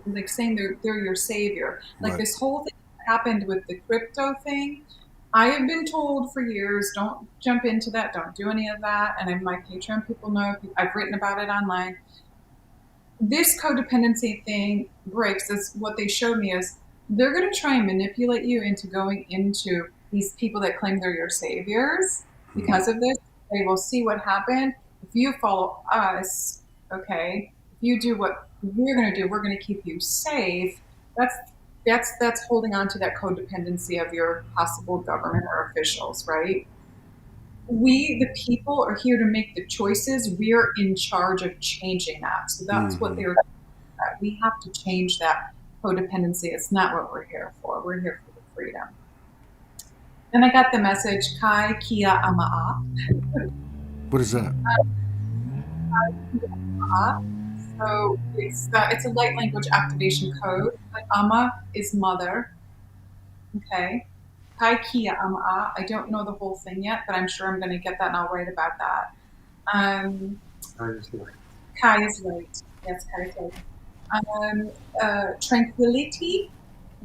like saying they're your savior. Like Right. this whole thing happened with the crypto thing. I have been told for years, don't jump into that, don't do any of that. And my Patreon people know, I've written about it online. This codependency thing breaks. Is what they showed me is they're going to try and manipulate you into going into these people that claim they're your saviors. Because of this, they will see what happened. If you follow us, okay, if you do what we're going to do, we're going to keep you safe. That's holding on to that codependency of your possible government or officials, right? We, the people, are here to make the choices. We're in charge of changing that. So that's what they were talking about. We have to change that codependency. It's not what we're here for. We're here for the freedom. Then I got the message, Kai Kia Ama'a. What is that? So it's a light language activation code. But Ama is mother. Okay. Kai Kia Ama'a. I don't know the whole thing yet, but I'm sure I'm going to get that and I'll write about that. Kai is right. Yes, Kai is right. Tranquility.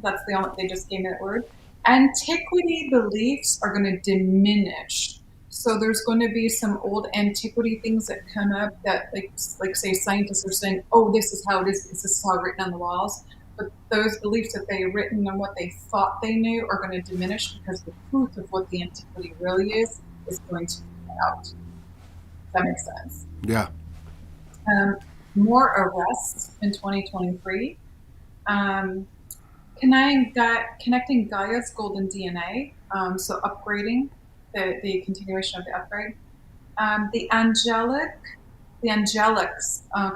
That's the only, they just gave me that word. Antiquity beliefs are going to diminish. So there's going to be some old antiquity things that come up that, like say, scientists are saying, "Oh, this is how it is. This is how written on the walls." But those beliefs that they written and what they thought they knew are going to diminish because the truth of what the antiquity really is going to come out. Does that make sense? Yeah. More arrests in 2023. Connecting Gaia's golden DNA, so upgrading the continuation of the upgrade. The angelics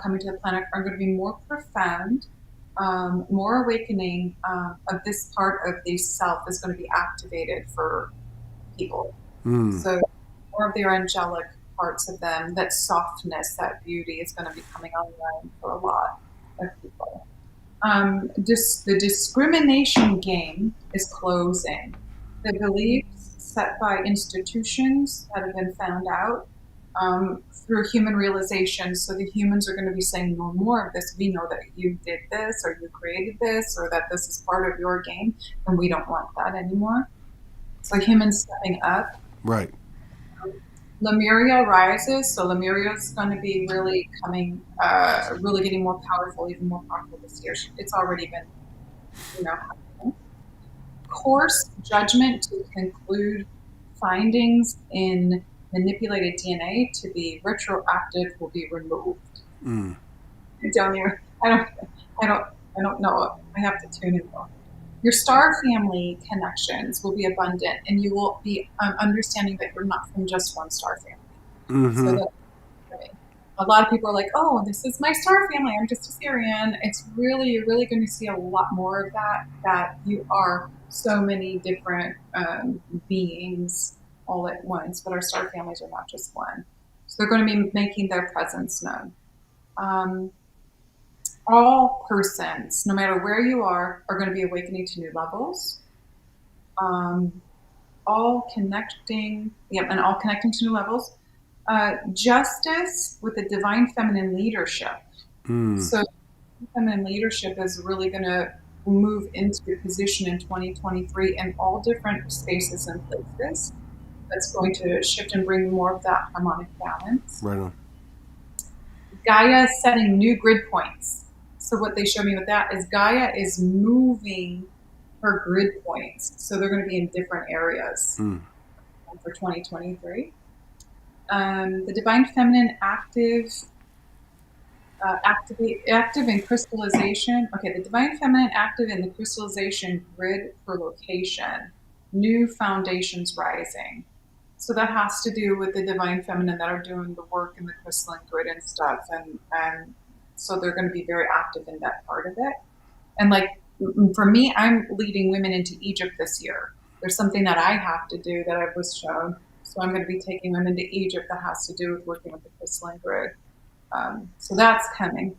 coming to the planet are going to be more profound, more awakening of this part of the self is going to be activated for people. So more of their angelic parts of them, that softness, that beauty is going to be coming online for a lot of people. The discrimination game is closing. The beliefs set by institutions that have been found out through human realization. So the humans are going to be saying no more of this. We know that you did this or you created this or that this is part of your game and we don't want that anymore. So humans stepping up. Right. Lemuria rises, so Lemuria is going to be really coming, really getting more powerful, even more powerful this year. It's already been, happening. Course judgment to conclude findings in manipulated DNA to be retroactive will be removed. I don't know. I have to tune in more. Your star family connections will be abundant, and you will be understanding that you're not from just one star family. So that a lot of people are like, "Oh, this is my star family. I'm just a Syrian." You're really going to see a lot more of that. That you are so many different beings all at once, but our star families are not just one. So they're going to be making their presence known. All persons, no matter where you are going to be awakening to new levels. All connecting to new levels. Justice with the divine feminine leadership. So feminine leadership is really going to move into position in 2023 in all different spaces and places. That's going to shift and bring more of that harmonic balance. Right on. Gaia is setting new grid points. So what they showed me with that is Gaia is moving her grid points. So they're going to be in different areas for 2023. The divine feminine active in crystallization. Okay, the divine feminine active in the crystallization grid for location. New foundations rising. So that has to do with the divine feminine that are doing the work in the crystalline grid and stuff. And so they're going to be very active in that part of it. And like, for me, I'm leading women into Egypt this year. There's something that I have to do that I was shown. So I'm going to be taking women to Egypt that has to do with working with the crystalline grid. So that's coming.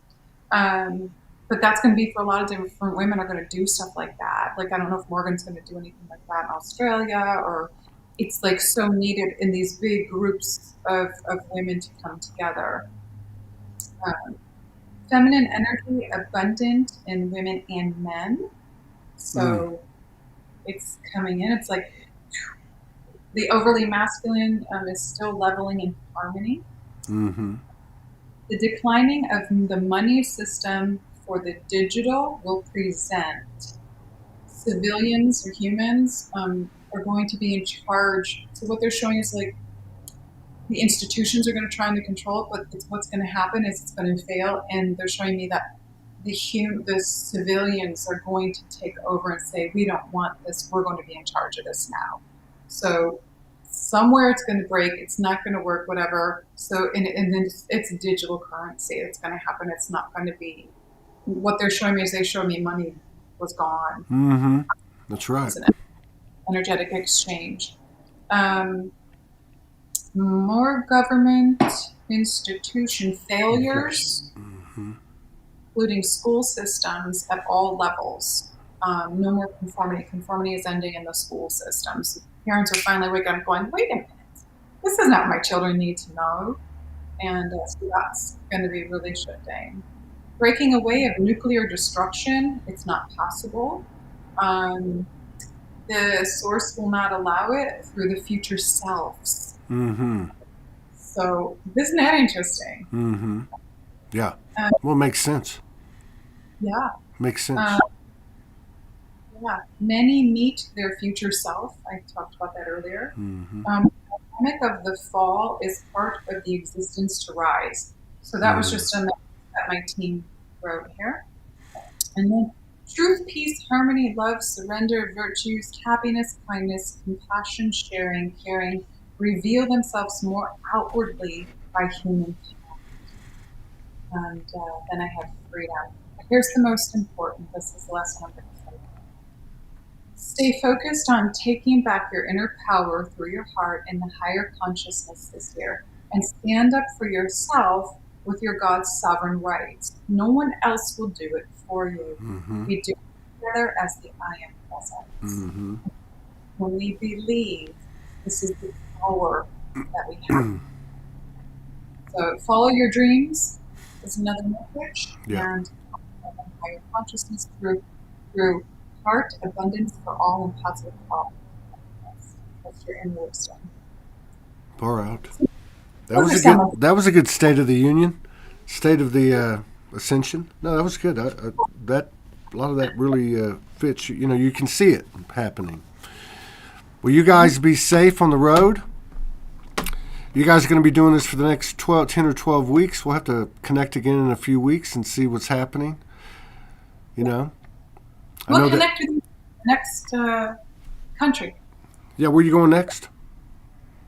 But that's going to be for a lot of different women are going to do stuff like that. Like, I don't know if Morgan's going to do anything like that in Australia, or it's like so needed in these big groups of women to come together. Feminine energy abundant in women and men. So it's coming in. It's like the overly masculine is still leveling in harmony. Mm-hmm. The declining of the money system for the digital will present. Civilians or humans are going to be in charge. So what they're showing is like the institutions are going to try and control it, but what's going to happen is it's going to fail. And they're showing me that the civilians are going to take over and say, we don't want this. We're going to be in charge of this now. So somewhere it's going to break. It's not going to work, whatever. So, and then it's digital currency. It's going to happen. It's not going to be what they're showing me is they showed me money was gone. Mm-hmm. That's right. It's an energetic exchange. More government institution failures, including school systems at all levels. No more conformity. Conformity is ending in the school systems. Parents are finally waking up going, wait a minute, this is not what my children need to know. And so that's going to be really shifting. Breaking away of nuclear destruction, it's not possible. The source will not allow it through the future selves. Mm-hmm. So isn't that interesting? Mm-hmm. Yeah. Well, it makes sense. Yeah. Makes sense. Yeah. Many meet their future self. I talked about that earlier. Mm-hmm. The dynamic of the fall is part of the existence to rise. So that was just a message that my team wrote here. And then truth, peace, harmony, love, surrender, virtues, happiness, kindness, compassion, sharing, caring, reveal themselves more outwardly by human contact. And then I have freedom. Here's the most important. This is the last one I'm going to say. Stay focused on taking back your inner power through your heart and the higher consciousness this year. And stand up for yourself with your God's sovereign rights. No one else will do it for you. Mm-hmm. We do it together as the I Am Presence. Mm-hmm. When we believe, this is the power that we have. So follow your dreams is another message. Yeah. And higher consciousness through heart, abundance for all, and positive thought. That's your inner wisdom. Far out. That was a good State of the Union, State of the Ascension. No, that was good. That a lot of that really fits. You know, you can see it happening. Will you guys be safe on the road? You guys are going to be doing this for the next 10 or 12 weeks. We'll have to connect again in a few weeks and see what's happening. You know? We'll connect with you next country. Yeah, where are you going next?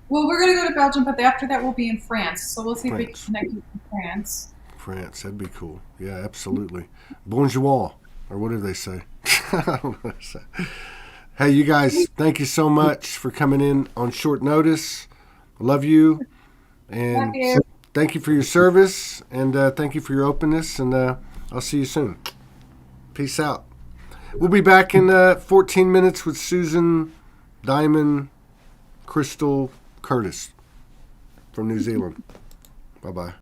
Well, we're going to go to Belgium, but after that we'll be in France. So we'll see if we can connect with France. France, that'd be cool. Yeah, absolutely. Bonjour, or what do they say? I don't know what to say. Hey, you guys, thank you so much for coming in on short notice. I love you, And Love you. thank you for your service, and thank you for your openness, and I'll see you soon. Peace out. We'll be back in 14 minutes with Susan Diamond Crystal Curtis from New Zealand. Bye-bye.